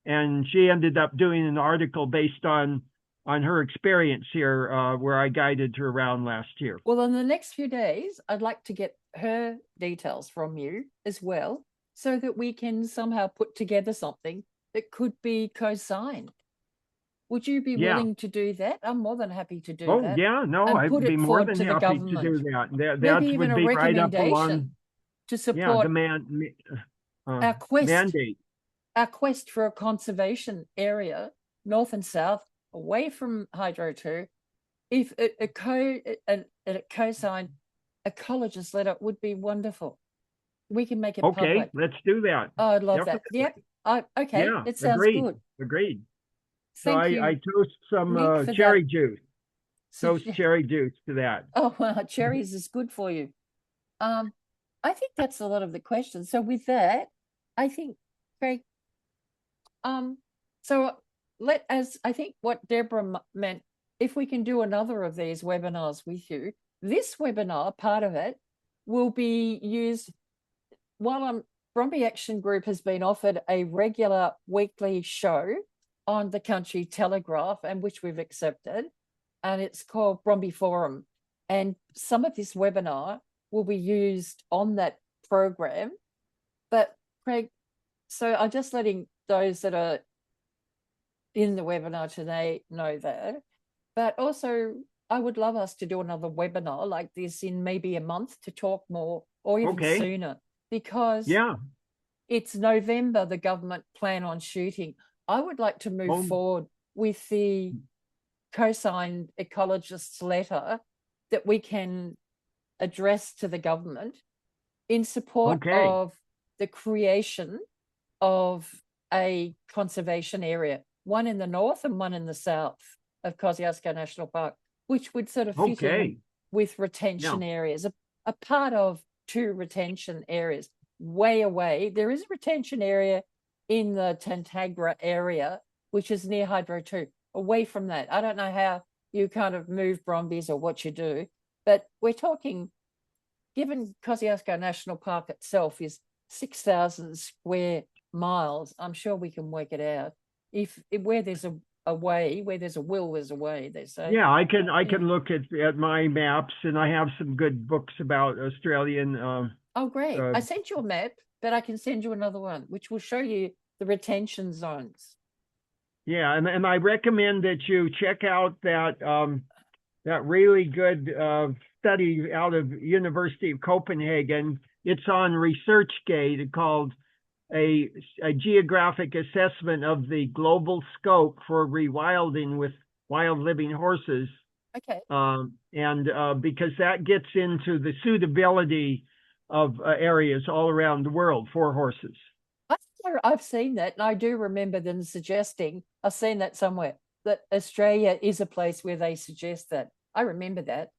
And she ended up doing an article based on her experience here, where I guided her around last year. Well, in the next few days, I'd like to get her details from you as well, so that we can somehow put together something that could be co-signed. Would you be Yeah. willing to do that? I'm more than happy to do Oh, that yeah. No, and I'd put be it more forward than to the happy to government. do that. That Maybe even would a be right up along, recommendation to yeah, the support our quest, mandate. our quest for a conservation area, north and south, away from Hydro 2. If a co-signed ecologist letter would be wonderful. We can make it Okay, public. let's do that. Oh, I'd love that. Definitely. Yep. Okay, Yeah, it sounds agreed. good. Agreed. So Thank I you, toast some Mick, for cherry that. juice. Toast cherry juice to that. Oh, wow, cherries is good for you. I think that's a lot of the questions. So with that, I think, Craig, so as I think what Deborah meant, if we can do another of these webinars with you, this webinar, part of it, will be used while Brumbyj Action Group has been offered a regular weekly show on the Country Telegraph, and which we've accepted, and it's called Brumby Forum. And some of this webinar will be used on that program. But Craig, so I'm just letting those that are in the webinar today know that. But also, I would love us to do another webinar like this in maybe a month to talk more, or even sooner, because it's November, the government plan on shooting. I would like to move forward with the co-signed ecologist's letter that we can address to the government in support of the creation of a conservation area, one in the north and one in the south of Kosciouszko National Park, which would sort of fit in with retention areas, a part of 2 retention areas way away. There is a retention area in the Tantagra area, which is near Hydro 2. Away from that, I don't know how you kind of move Brumbies or what you do, but we're talking, given Kosciouszko National Park itself is 6,000 square miles, I'm sure we can work it out. If where there's a way, where there's a will, there's a way, they say. Yeah, I can look at my maps, and I have some good books about Australian. Oh, great! I sent you a map, but I can send you another one, which will show you the retention zones. Yeah, and I recommend that you check out that that really good study out of University of Copenhagen. It's on ResearchGate, called a geographic assessment of the global scope for rewilding with wild living horses. Okay. And because that gets into the suitability of areas all around the world for horses. I've seen that, and I do remember them suggesting, I've seen that somewhere, that Australia is a place where they suggest that. I remember that.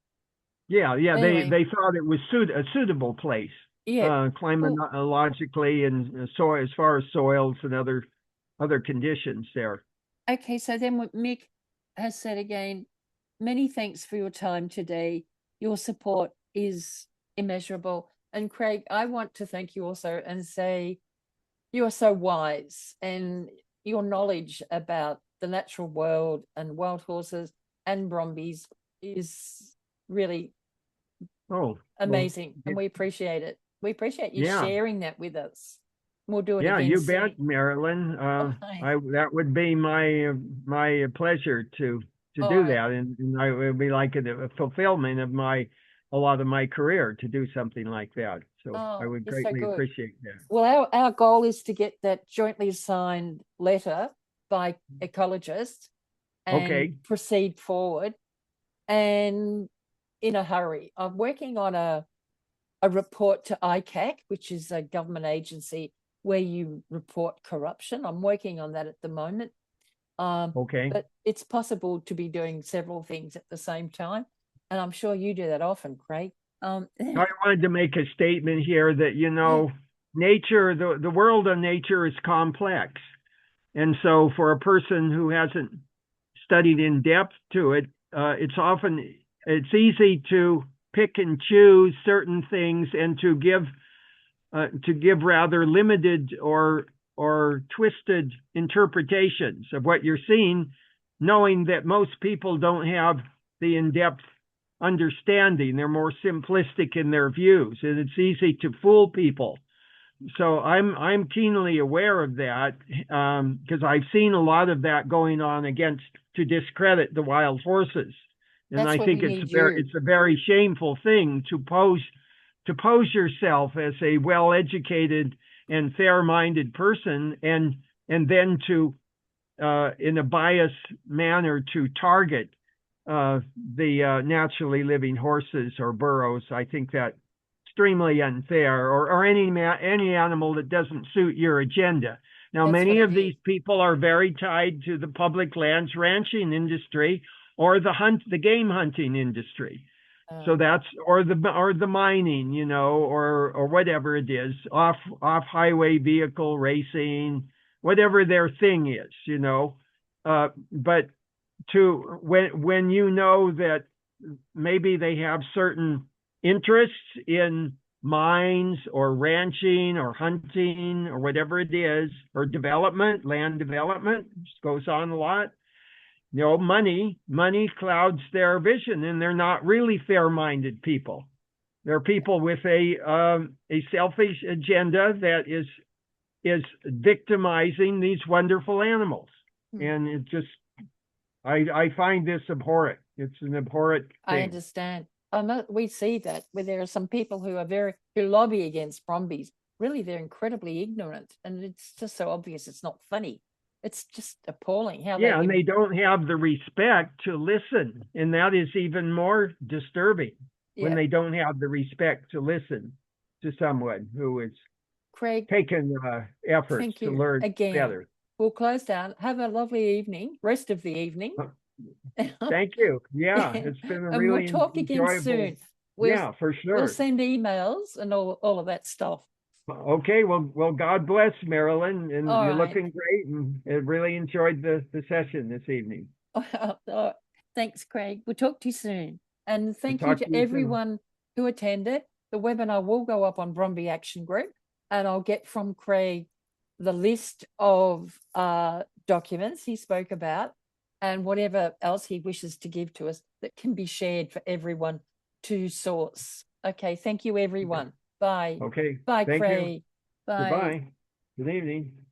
Yeah, anyway, they thought it was a suitable place. Yeah. Climatologically and soil, as far as soils and other conditions there. Okay, so then what Mick has said again, many thanks for your time today. Your support is immeasurable. And Craig, I want to thank you also and say you are so wise, and your knowledge about the natural world and wild horses and Brumbies is really amazing. Well, and we appreciate it. We appreciate you sharing that with us. We'll do it again you soon. bet, Marilyn. That would be my pleasure to do that, and I would be like a fulfillment of a lot of my career to do something like that. So I would greatly appreciate that. Well, our goal is to get that jointly signed letter by Ecologist and proceed forward, and in a hurry. I'm working on a report to ICAC, which is a government agency where you report corruption. I'm working on that at the moment. But it's possible to be doing several things at the same time. And I'm sure you do that often, Craig. I wanted to make a statement here that, nature, the world of nature is complex. And so for a person who hasn't studied in depth to it, it's easy to pick and choose certain things and to give rather limited or twisted interpretations of what you're seeing, knowing that most people don't have the in-depth understanding. They're more simplistic in their views, and it's easy to fool people. So I'm keenly aware of that, because I've seen a lot of that going on to discredit the wild horses. And I think it's a very shameful thing to pose yourself as a well-educated and fair-minded person, and then to in a biased manner to target the naturally living horses or burros. I think that's extremely unfair, or any animal that doesn't suit your agenda. Now, That's many what of it these is. people are very tied to the public lands ranching industry or the game hunting industry. So that's, or the mining, you know, or whatever it is, off highway vehicle racing, whatever their thing is, you know. But when you know that maybe they have certain interests in mines or ranching or hunting or whatever it is, or development, land development, just goes on a lot. You know, money clouds their vision, and they're not really fair-minded people. They're people with a selfish agenda that is victimizing these wonderful animals. And it just, I find this abhorrent. It's an abhorrent I thing. understand. We see that where there are some people who lobby against Brumbies. Really, they're incredibly ignorant, and it's just so obvious. It's not funny. It's just appalling how Yeah, and they don't have the respect to listen, and that is even more disturbing when they don't have the respect to listen to someone who is Craig, taken efforts thank to you learn again. better. We'll close down. Have a lovely evening, rest of the evening. Thank you. Yeah, it's been a And really we'll talk again enjoyable. soon. Yeah, for sure. We'll send emails and all of that stuff. Okay, well, God bless, Marilyn, and All you're right. looking great, and I really enjoyed the session this evening. Thanks, Craig. We'll talk to you soon. And thank you talk to to you soon. everyone who attended. The webinar will go up on Brumbyj Action Group, and I'll get from Craig the list of documents he spoke about and whatever else he wishes to give to us that can be shared for everyone to source. Okay, thank you, everyone. Bye. Okay. Bye, Thank Craig. you. Bye. Goodbye. Good evening.